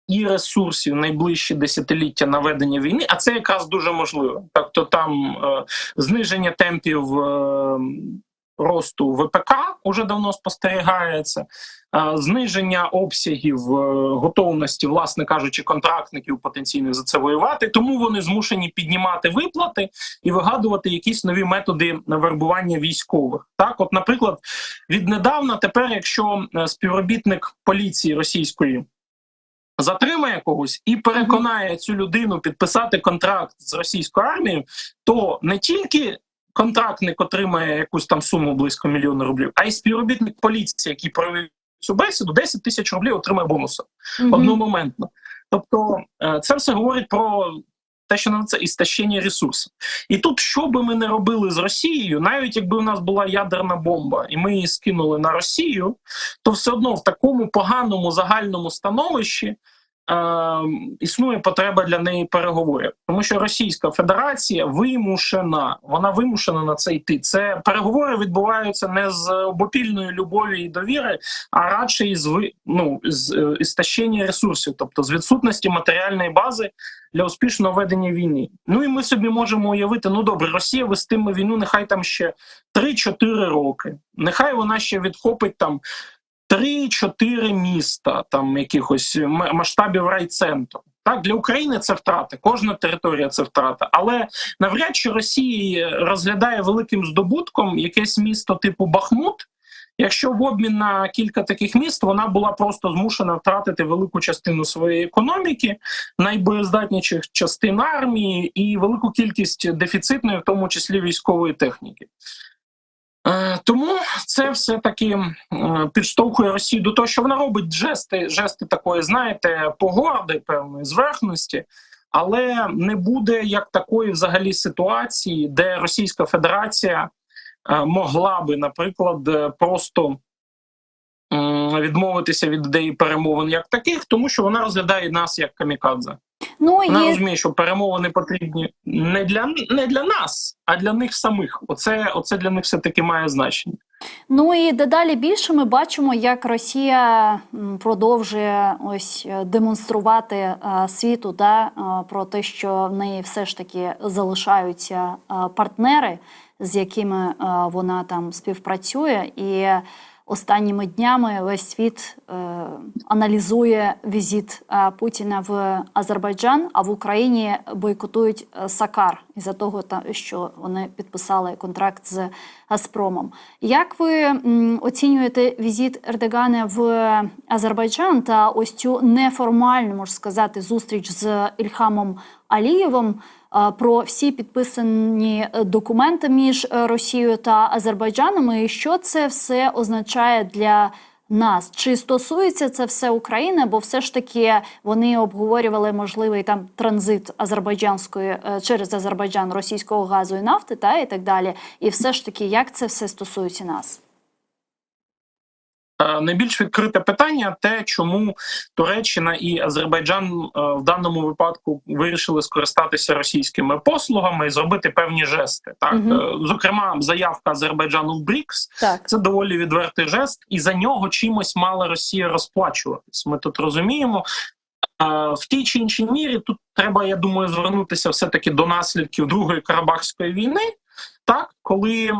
і ресурсів найближчі десятиліття на ведення війни, а це якраз дуже можливо. Тобто там зниження темпів росту ВПК уже давно спостерігається, зниження обсягів готовності, власне кажучи, контрактників потенційно за це воювати, тому вони змушені піднімати виплати і вигадувати якісь нові методи вербування військових. Так, от, наприклад, віднедавна тепер, якщо співробітник поліції російської затримає когось і переконає цю людину підписати контракт з російською армією, то не тільки контрактник отримає якусь там суму близько 1 мільйона рублів, а й співробітник поліції, який провів цю бесіду, 10 тисяч рублів отримає бонусом одномоментно. Тобто це все говорить про те, що називається істощення ресурсів. І тут, що би ми не робили з Росією, навіть якби у нас була ядерна бомба, і ми її скинули на Росію, то все одно в такому поганому загальному становищі існує потреба для неї переговорів. Тому що Російська Федерація вона вимушена на це йти. Це переговори відбуваються не з обопільної любові і довіри, а радше з істощення ресурсів, тобто з відсутності матеріальної бази для успішного ведення війни. Ну і ми собі можемо уявити, ну добре, Росія вестиме війну нехай там ще 3-4 роки. Нехай вона ще відхопить там 3-4 міста, там якихось масштабів райцентру. Так, для України це втрата, кожна територія це втрата. Але навряд чи Росія розглядає великим здобутком якесь місто типу Бахмут, якщо в обмін на кілька таких міст вона була просто змушена втратити велику частину своєї економіки, найбоєздатніших частин армії і велику кількість дефіцитної, в тому числі військової техніки. Тому це все-таки підштовхує Росію до того, що вона робить жести такої, знаєте, погорди, певної зверхності, але не буде як такої взагалі ситуації, де Російська Федерація могла би, наприклад, просто відмовитися від ідеї перемовин як таких, тому що вона розглядає нас як камікадзе. Вона розуміє, що перемовини потрібні не для нас, а для них самих. Оце для них все-таки має значення. Ну і дедалі більше ми бачимо, як Росія продовжує демонструвати світу про те, що в неї все ж таки залишаються партнери, з якими вона там співпрацює. І останніми днями весь світ аналізує візит Путіна в Азербайджан, а в Україні бойкотують Сакар, із-за того, що вони підписали контракт з Газпромом. Як ви оцінюєте візит Ердогана в Азербайджан та ось цю неформальну, можна сказати, зустріч з Ільхамом Алієвом, про всі підписані документи між Росією та Азербайджаном, і що це все означає для нас? Чи стосується це все України, бо все ж таки вони обговорювали можливий там транзит азербайджанської через Азербайджан російського газу і нафти, і так далі. І все ж таки, як це все стосується нас? Найбільш відкрите питання те, чому Туреччина і Азербайджан в даному випадку вирішили скористатися російськими послугами і зробити певні жести. Так, зокрема, заявка Азербайджану в БРІКС – це доволі відвертий жест, і за нього чимось мала Росія розплачуватись. Ми тут розуміємо. В тій чи іншій мірі тут треба, я думаю, звернутися все-таки до наслідків Другої Карабахської війни. Так, коли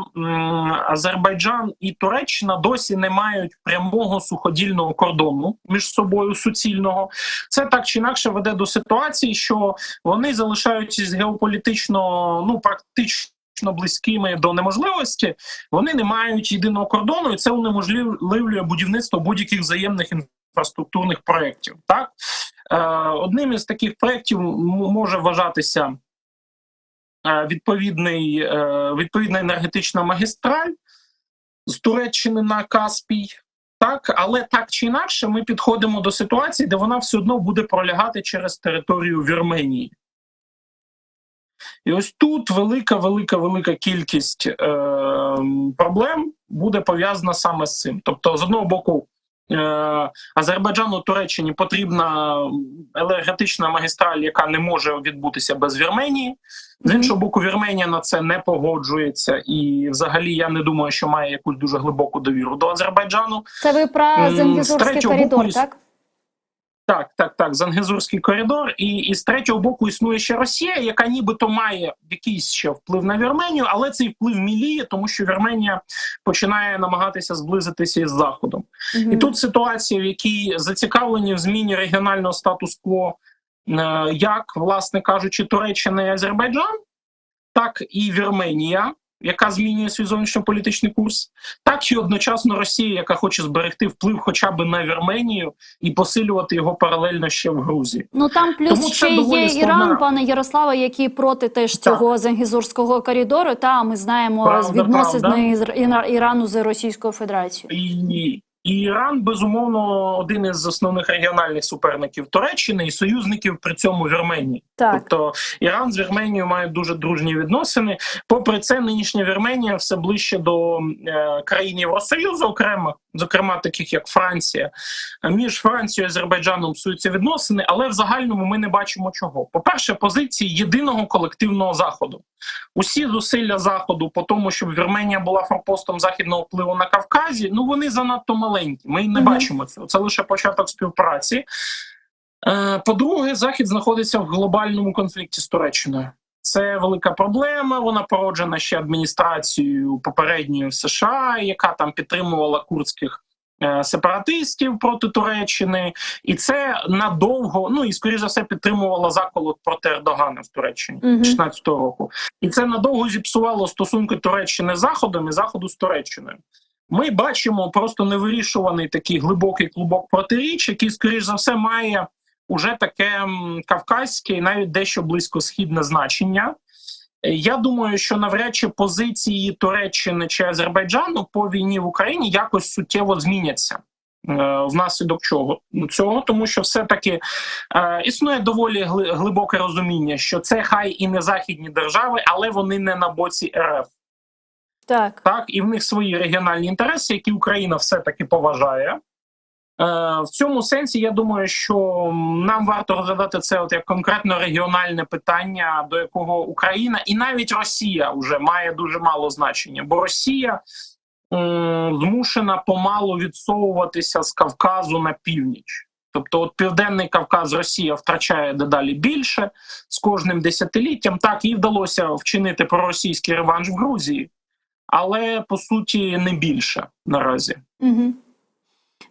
Азербайджан і Туреччина досі не мають прямого суходільного кордону між собою суцільного, це так чи інакше веде до ситуації, що вони залишаються геополітично, практично близькими до неможливості, вони не мають єдиного кордону, і це унеможливлює будівництво будь-яких взаємних інфраструктурних проєктів. Так? Одним із таких проєктів може вважатися відповідна енергетична магістраль з Туреччини на Каспій. Так, але так чи інакше ми підходимо до ситуації, де вона все одно буде пролягати через територію Вірменії. І ось тут велика кількість проблем буде пов'язана саме з цим. Тобто, з одного боку, Азербайджану, Туреччині потрібна енергетична магістраль, яка не може відбутися без Вірменії. З іншого боку, Вірменія на це не погоджується, і взагалі я не думаю, що має якусь дуже глибоку довіру до Азербайджану. Це ви про Зангезурський коридор, так? Так, Зангезурський коридор. І з третього боку існує ще Росія, яка нібито має якийсь ще вплив на Вірменію, але цей вплив міліє, тому що Вірменія починає намагатися зблизитися із Заходом. І тут ситуація, в якій зацікавлені в зміні регіонального статус-кво як, власне кажучи, Туреччина і Азербайджан, так і Вірменія, яка змінює свій зовнішньополітичний курс, так і одночасно Росія, яка хоче зберегти вплив хоча б на Вірменію і посилювати його паралельно ще в Грузії. Там плюс ще є Іран, пане Ярославе, який проти теж цього Зангезурського коридору, ми знаємо відносини Ірану з Російською Федерацією. І Іран, безумовно, один із основних регіональних суперників Туреччини і союзників при цьому Вірменії. Тобто Іран з Вірменією мають дуже дружні відносини. Попри це, нинішня Вірменія все ближче до країн Євросоюзу, зокрема таких як Франція. Між Францією і Азербайджаном псуються відносини, але в загальному ми не бачимо чого. По-перше, позиції єдиного колективного Заходу. Усі зусилля Заходу по тому, щоб Вірменія була форпостом західного впливу на Кавказі, вони занадто маленькі. Ми не бачимо цього. Це лише початок співпраці. По-друге, Захід знаходиться в глобальному конфлікті з Туреччиною. Це велика проблема, вона породжена ще адміністрацією попередньою США, яка там підтримувала курдських сепаратистів проти Туреччини, і це надовго, і скоріш за все підтримувала заколот проти Ердогана в Туреччині 16-го року. І це надовго зіпсувало стосунки Туреччини з Заходом і Заходу з Туреччиною. Ми бачимо просто невирішуваний такий глибокий клубок протиріч, який, скоріш за все, має уже таке кавказьке і навіть дещо близькосхідне значення. Я думаю, що навряд чи позиції Туреччини чи Азербайджану по війні в Україні якось суттєво зміняться. Внаслідок цього, тому що все-таки існує доволі глибоке розуміння, що це хай і не західні держави, але вони не на боці РФ. Так, і в них свої регіональні інтереси, які Україна все-таки поважає. В цьому сенсі, я думаю, що нам варто розглядати це як конкретно регіональне питання, до якого Україна і навіть Росія вже має дуже мало значення. Бо Росія змушена помалу відсовуватися з Кавказу на північ. Тобто Південний Кавказ Росія втрачає дедалі більше з кожним десятиліттям. Так, їй вдалося вчинити проросійський реванш в Грузії, але, по суті, не більше наразі.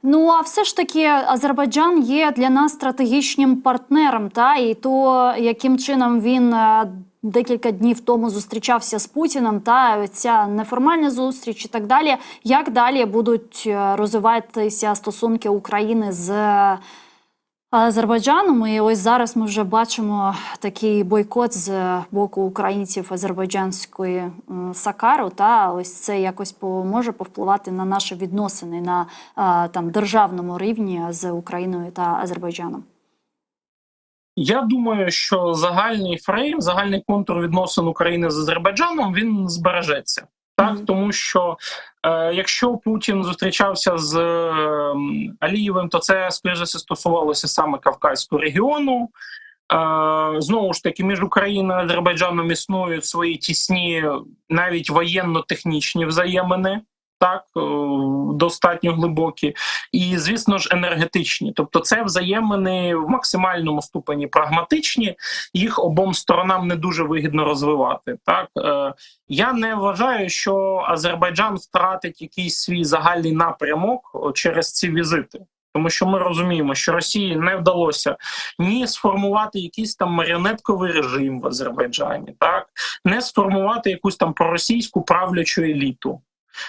А все ж таки Азербайджан є для нас стратегічним партнером, і то, яким чином він декілька днів тому зустрічався з Путіним, та ця неформальна зустріч і так далі. Як далі будуть розвиватися стосунки України з Азербайджаном? І ось зараз ми вже бачимо такий бойкот з боку українців азербайджанської Сакару. Та ось це якось може повпливати на наші відносини на державному рівні з Україною та Азербайджаном. Я думаю, що загальний фрейм, загальний контур відносин України з Азербайджаном, він збережеться. Так, тому що якщо Путін зустрічався з Алієвим, то це, скоріше, стосувалося саме Кавказького регіону. Знову ж таки, між Україною і Азербайджаном існують свої тісні, навіть воєнно-технічні взаємини, так, достатньо глибокі, і, звісно ж, енергетичні. Тобто це взаємини в максимальному ступені прагматичні, їх обом сторонам не дуже вигідно розвивати. Так? Я не вважаю, що Азербайджан втратить якийсь свій загальний напрямок через ці візити. Тому що ми розуміємо, що Росії не вдалося ні сформувати якийсь там маріонетковий режим в Азербайджані, так? Не сформувати якусь там проросійську правлячу еліту.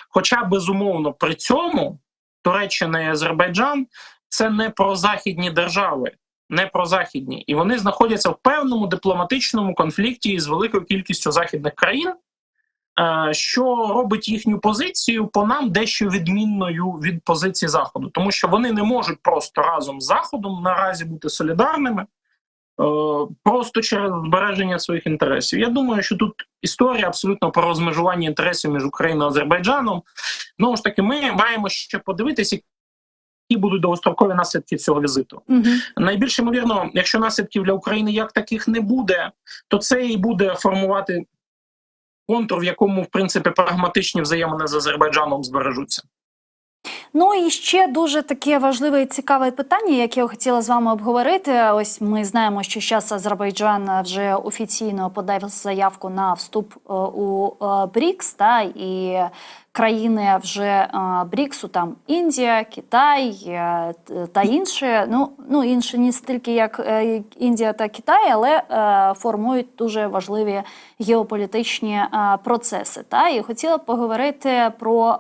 Хоча, безумовно, при цьому Туреччина і Азербайджан – це не прозахідні держави, не прозахідні. І вони знаходяться в певному дипломатичному конфлікті із великою кількістю західних країн, що робить їхню позицію по нам дещо відмінною від позиції Заходу. Тому що вони не можуть просто разом з Заходом наразі бути солідарними, просто через збереження своїх інтересів. Я думаю, що тут історія абсолютно про розмежування інтересів між Україною і Азербайджаном. Знову ж таки, ми маємо ще подивитися, які будуть довгострокові наслідки цього візиту. Найбільш ймовірно, якщо наслідків для України як таких не буде, то це і буде формувати контур, в якому, в принципі, прагматичні взаємини з Азербайджаном збережуться. Ну і ще дуже таке важливе і цікаве питання, яке я хотіла з вами обговорити. Ось ми знаємо, що зараз Азербайджан вже офіційно подав заявку на вступ у БРІКС, та, і країни вже БРІКСу, там Індія, Китай та інші, ну інші не стільки як Індія та Китай, але формують дуже важливі геополітичні процеси. Та, і хотіла б поговорити про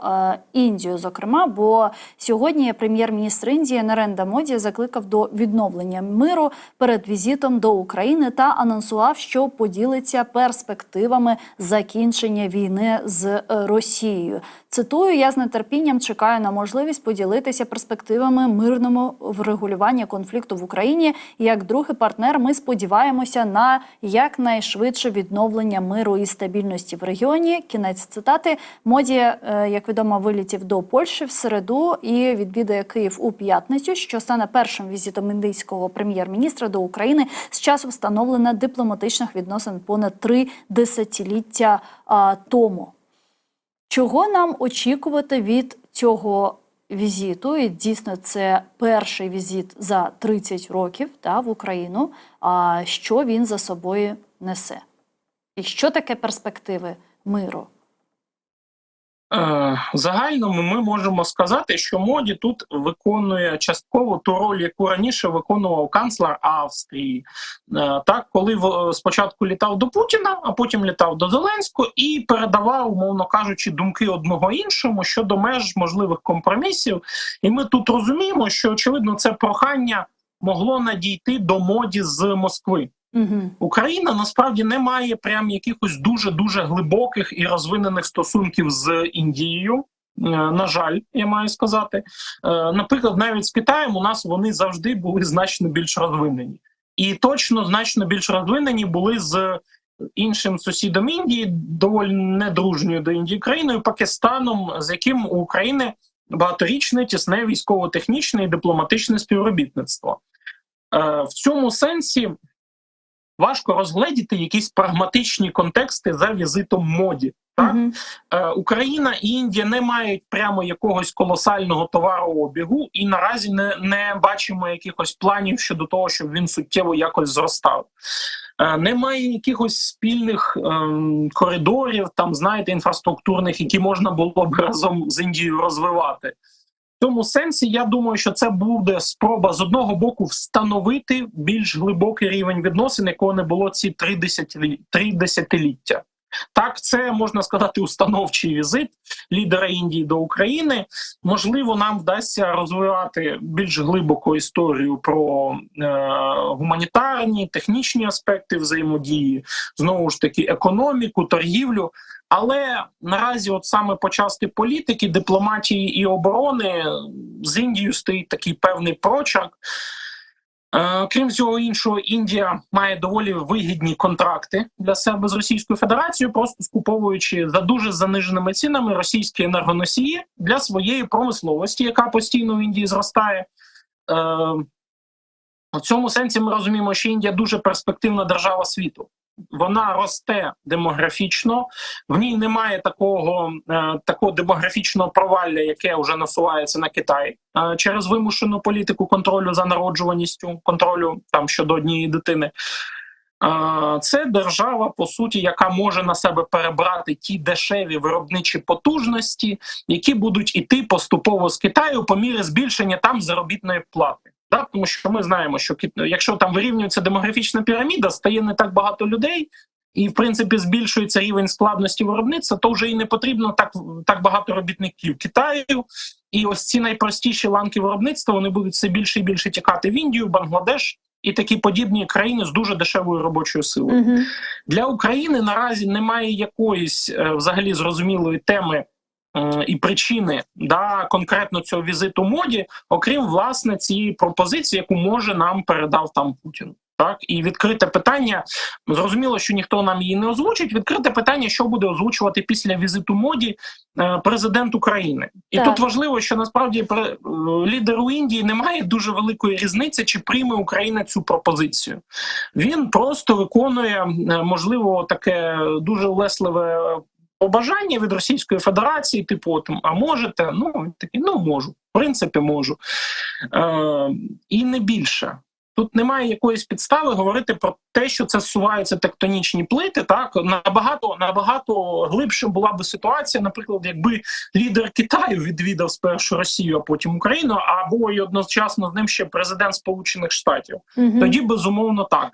Індію, зокрема, бо сьогодні прем'єр-міністр Індії Нарендра Моді закликав до відновлення миру перед візитом до України та анонсував, що поділиться перспективами закінчення війни з Росією. Цитую: «Я з нетерпінням чекаю на можливість поділитися перспективами мирного врегулювання конфлікту в Україні. Як другий партнер ми сподіваємося на якнайшвидше відновлення миру і стабільності в регіоні». Кінець цитати. Моді, як відомо, вилетів до Польщі в середу і відвідає Київ у п'ятницю, що стане першим візитом індійського прем'єр-міністра до України з часу встановлення дипломатичних відносин понад 3 десятиліття тому. Чого нам очікувати від цього візиту? І дійсно це перший візит за 30 років в Україну. А що він за собою несе? І що таке перспективи миру? В загальному ми можемо сказати, що Моді тут виконує частково ту роль, яку раніше виконував канцлер Австрії. Так, коли спочатку літав до Путіна, а потім літав до Зеленського і передавав, умовно кажучи, думки одного іншому щодо меж можливих компромісів. І ми тут розуміємо, що, очевидно, це прохання могло надійти до Моді з Москви. Україна насправді не має прям якихось дуже-дуже глибоких і розвинених стосунків з Індією. На жаль, я маю сказати. Наприклад, навіть з Китаєм у нас вони завжди були значно більш розвинені. І точно значно більш розвинені були з іншим сусідом Індії, доволі недружньою до Індії країною, Пакистаном, з яким у України багаторічне, тісне військово-технічне і дипломатичне співробітництво. В цьому сенсі важко розгледіти якісь прагматичні контексти за візитом Моді. Так? Україна і Індія не мають прямо якогось колосального товарообігу і наразі не бачимо якихось планів щодо того, щоб він суттєво якось зростав. Немає якихось спільних коридорів, там, знаєте, інфраструктурних, які можна було б разом з Індією розвивати. В цьому сенсі я думаю, що це буде спроба з одного боку встановити більш глибокий рівень відносин, якого не було ці 3 десятиліття. Так, це, можна сказати, установчий візит лідера Індії до України. Можливо, нам вдасться розвивати більш глибоку історію про гуманітарні, технічні аспекти взаємодії, знову ж таки, економіку, торгівлю. Але наразі от саме по части політики, дипломатії і оборони з Індією стоїть такий певний прочерк. Крім всього іншого, Індія має доволі вигідні контракти для себе з Російською Федерацією, просто скуповуючи за дуже заниженими цінами російські енергоносії для своєї промисловості, яка постійно в Індії зростає. У цьому сенсі ми розуміємо, що Індія дуже перспективна держава світу. Вона росте демографічно, в ній немає такого демографічного провалля, яке вже насувається на Китай через вимушену політику контролю за народжуваністю, контролю там щодо однієї дитини. Це держава, по суті, яка може на себе перебрати ті дешеві виробничі потужності, які будуть іти поступово з Китаю по мірі збільшення там заробітної плати. Так, тому що ми знаємо, що якщо там вирівнюється демографічна піраміда, стає не так багато людей, і, в принципі, збільшується рівень складності виробництва, то вже і не потрібно так багато робітників Китаю. І ось ці найпростіші ланки виробництва, вони будуть все більше і більше тікати в Індію, Бангладеш і такі подібні країни з дуже дешевою робочою силою. Для України наразі немає якоїсь взагалі зрозумілої теми і причини конкретно цього візиту Моді, окрім, власне, цієї пропозиції, яку може нам передав там Путін. Так? І відкрите питання, зрозуміло, що ніхто нам її не озвучить, відкрите питання, що буде озвучувати після візиту Моді президент України. І тут важливо, що насправді лідеру Індії немає дуже великої різниці, чи прийме Україна цю пропозицію. Він просто виконує, можливо, таке дуже улесливе побажання від Російської Федерації, типу, а можете? Ну, такий, можу. В принципі, можу. І не більше. Тут немає якоїсь підстави говорити про те, що це зсуваються тектонічні плити. Так? Набагато глибше була би ситуація, наприклад, якби лідер Китаю відвідав спершу Росію, а потім Україну, або і одночасно з ним ще президент Сполучених Штатів. Тоді, безумовно, так.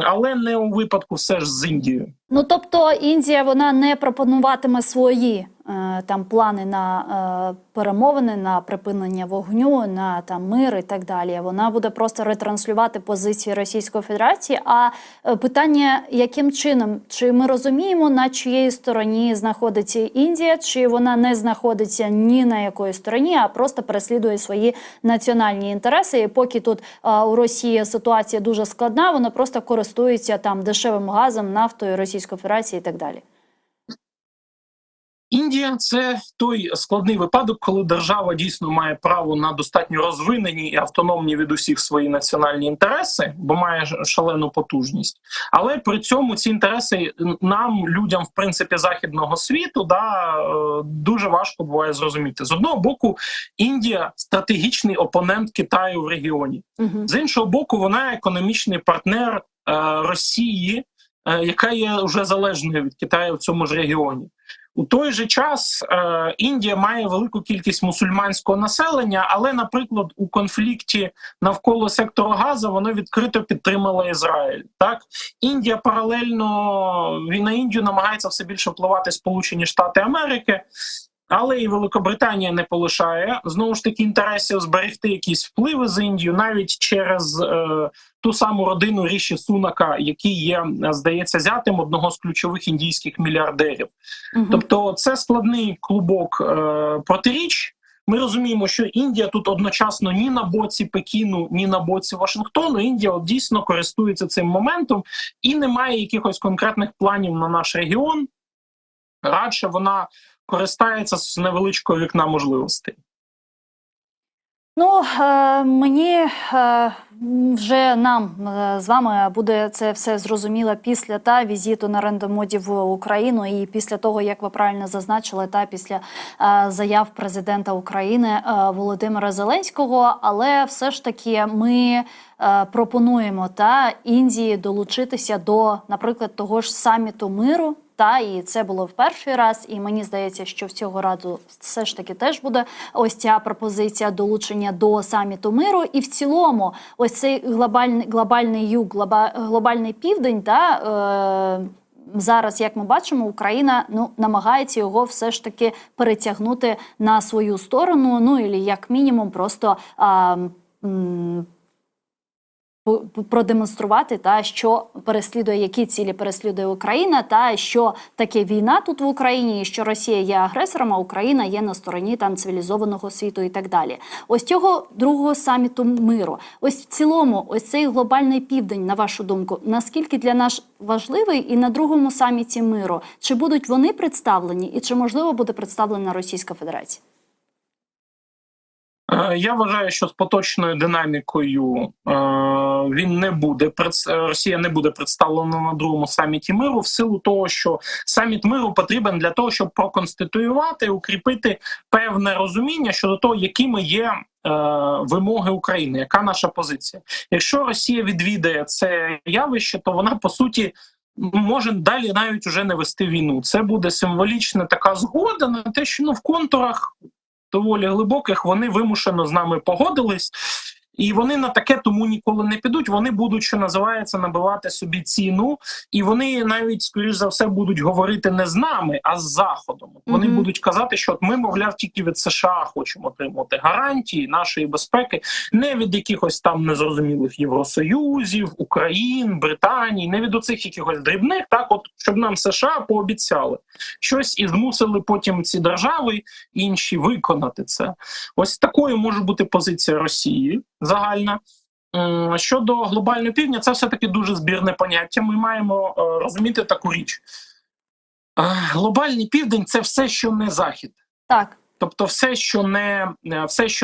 Але не у випадку все ж з Індією. Ну, тобто Індія, вона не пропонуватиме свої там плани на перемовини, на припинення вогню, на там мир і так далі. Вона буде просто ретранслювати позиції Російської Федерації. А питання, яким чином? Чи ми розуміємо, на чиєї стороні знаходиться Індія, чи вона не знаходиться ні на якої стороні, а просто переслідує свої національні інтереси. І поки тут у Росії ситуація дуже складна, вона просто користується там дешевим газом, нафтою Російської Федерації і так далі. Індія – це той складний випадок, коли держава дійсно має право на достатньо розвинені і автономні від усіх свої національні інтереси, бо має шалену потужність. Але при цьому ці інтереси нам, людям, в принципі, західного світу, дуже важко буває зрозуміти. З одного боку, Індія – стратегічний опонент Китаю в регіоні. З іншого боку, вона економічний партнер Росії, яка є вже залежною від Китаю в цьому ж регіоні. У той же час Індія має велику кількість мусульманського населення, але, наприклад, у конфлікті навколо сектору Газа вона відкрито підтримала Ізраїль. Так? Індія паралельно, на Індію намагається все більше впливати Сполучені Штати Америки, але і Великобританія не полишає, знову ж таки, інтересів зберегти якісь впливи з Індією, навіть через ту саму родину Ріші Сунака, який є, здається, зятем одного з ключових індійських мільярдерів. Тобто це складний клубок протиріч. Ми розуміємо, що Індія тут одночасно ні на боці Пекіну, ні на боці Вашингтону. Індія дійсно користується цим моментом і не має якихось конкретних планів на наш регіон. Радше вона користається з невеличкого вікна можливостей. Ну, мені вже нам з вами буде це все зрозуміло після візиту Нарендри Моді в Україну і після того, як ви правильно зазначили, після заяв президента України Володимира Зеленського. Але все ж таки ми пропонуємо Індії долучитися до, наприклад, того ж саміту миру, та і це було в перший раз, і мені здається, що в цього разу все ж таки теж буде ось ця пропозиція долучення до саміту миру. І в цілому ось цей глобальний юг, глобальний південь, зараз, як ми бачимо, Україна намагається його все ж таки перетягнути на свою сторону, і як мінімум просто продемонструвати, що переслідує, які цілі переслідує Україна, та що таке війна тут в Україні, і що Росія є агресором, а Україна є на стороні цивілізованого світу і так далі. Ось цього другого саміту миру. Ось в цілому, ось цей глобальний південь, на вашу думку, наскільки для нас важливий, і на другому саміті миру, чи будуть вони представлені, і чи можливо буде представлена Російська Федерація? Я вважаю, що з поточною динамікою Росія не буде представлена на другому саміті миру, в силу того, що саміт миру потрібен для того, щоб проконституювати, укріпити певне розуміння щодо того, якими є вимоги України, яка наша позиція. Якщо Росія відвідає це явище, то вона, по суті, може далі навіть уже не вести війну. Це буде символічна така згода на те, що в контурах доволі глибоких вони вимушено з нами погодились, і вони на таке тому ніколи не підуть. Вони будуть, що називається, набивати собі ціну, і вони навіть, скоріш за все, будуть говорити не з нами, а з Заходом. Вони будуть казати, що ми, мовляв, тільки від США хочемо отримати гарантії нашої безпеки, не від якихось там незрозумілих Євросоюзів, Україн, Британії, не від оцих якихось дрібних, щоб нам США пообіцяли щось і змусили потім ці держави інші виконати це. Ось такою може бути позиція Росії загальна. Щодо глобального півдня, це все-таки дуже збірне поняття. Ми маємо розуміти таку річ. Глобальний південь – це все, що не Захід. Так. Тобто все, що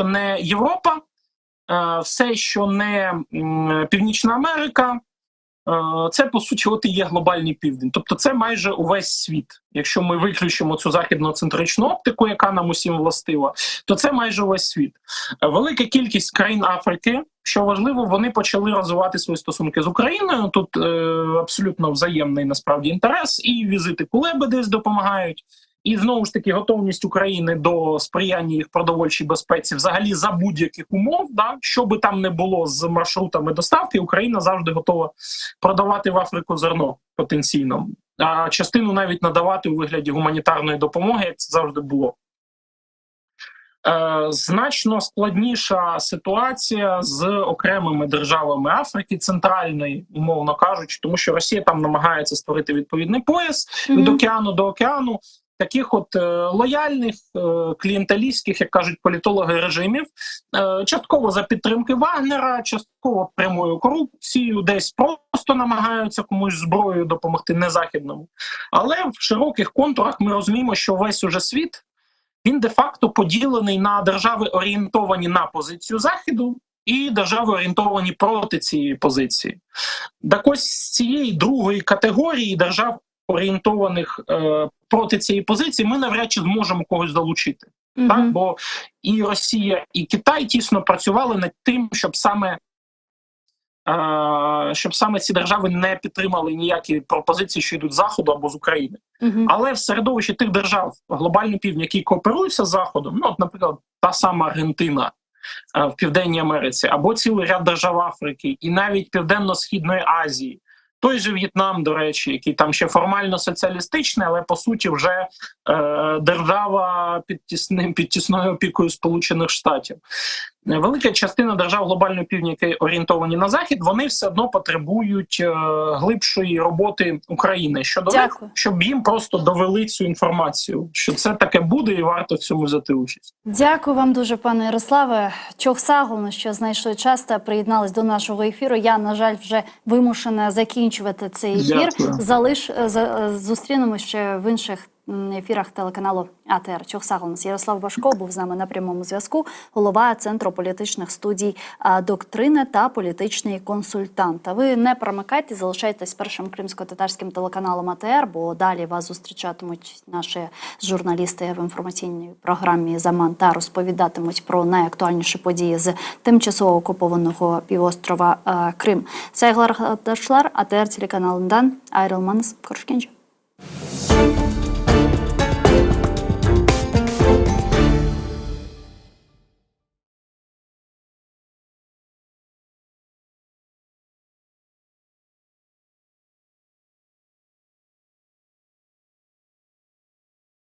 не Європа, все, що не Північна Америка, це, по суті, і є глобальний південь. Тобто це майже увесь світ. Якщо ми виключимо цю західноцентричну оптику, яка нам усім властива, то це майже увесь світ. Велика кількість країн Африки, що важливо, вони почали розвивати свої стосунки з Україною. Тут абсолютно взаємний, насправді, інтерес. І візити Кулеби десь допомагають. І, знову ж таки, готовність України до сприяння їх продовольчій безпеці взагалі за будь-яких умов, що би там не було з маршрутами доставки, Україна завжди готова продавати в Африку зерно потенційно, а частину навіть надавати у вигляді гуманітарної допомоги, як це завжди було. Значно складніша ситуація з окремими державами Африки, центральної, умовно кажучи, тому що Росія там намагається створити відповідний пояс від океану до океану, таких лояльних, клієнталістських, як кажуть політологи, режимів, частково за підтримки Вагнера, частково прямою корупцією, десь просто намагаються комусь зброєю допомогти, не західному. Але в широких контурах ми розуміємо, що весь уже світ, він де-факто поділений на держави, орієнтовані на позицію Заходу, і держави, орієнтовані проти цієї позиції. Так ось з цієї другої категорії держав, орієнтованих проти цієї позиції, ми навряд чи зможемо когось залучити. Так? Бо і Росія, і Китай тісно працювали над тим, щоб саме ці держави не підтримали ніякі пропозиції, що йдуть з Заходу або з України. Але в середовищі тих держав глобальний південь, які кооперуються з Заходом, наприклад, та сама Аргентина в Південній Америці, або цілий ряд держав Африки, і навіть Південно-Східної Азії, той же В'єтнам, до речі, який там ще формально соціалістичний, але по суті вже держава під тісною опікою Сполучених Штатів. Велика частина держав глобального півдня, які орієнтовані на Захід, вони все одно потребують глибшої роботи України щодо них, щоб їм просто довели цю інформацію, що це таке буде і варто в цьому взяти участь. Дякую вам дуже, пане Ярославе. Чохсаговну, що знайшли час та приєднались до нашого ефіру. Я, на жаль, вже вимушена закінчувати цей ефір. Зустрінемось ще в інших ефірах телеканалу АТР. Чохсаговнус Ярослав Башко був з нами на прямому зв'язку, голова Центру політичних студій «Доктрина» та політичний консультант. А ви не промикайте, залишайтесь першим кримсько-татарським телеканалом АТР, бо далі вас зустрічатимуть наші журналісти в інформаційній програмі «Заман» та розповідатимуть про найактуальніші події з тимчасово окупованого півострова Крим. Сайглар Ташлар, АТР, телеканал Ндан, Айрилманс, Коршкінч.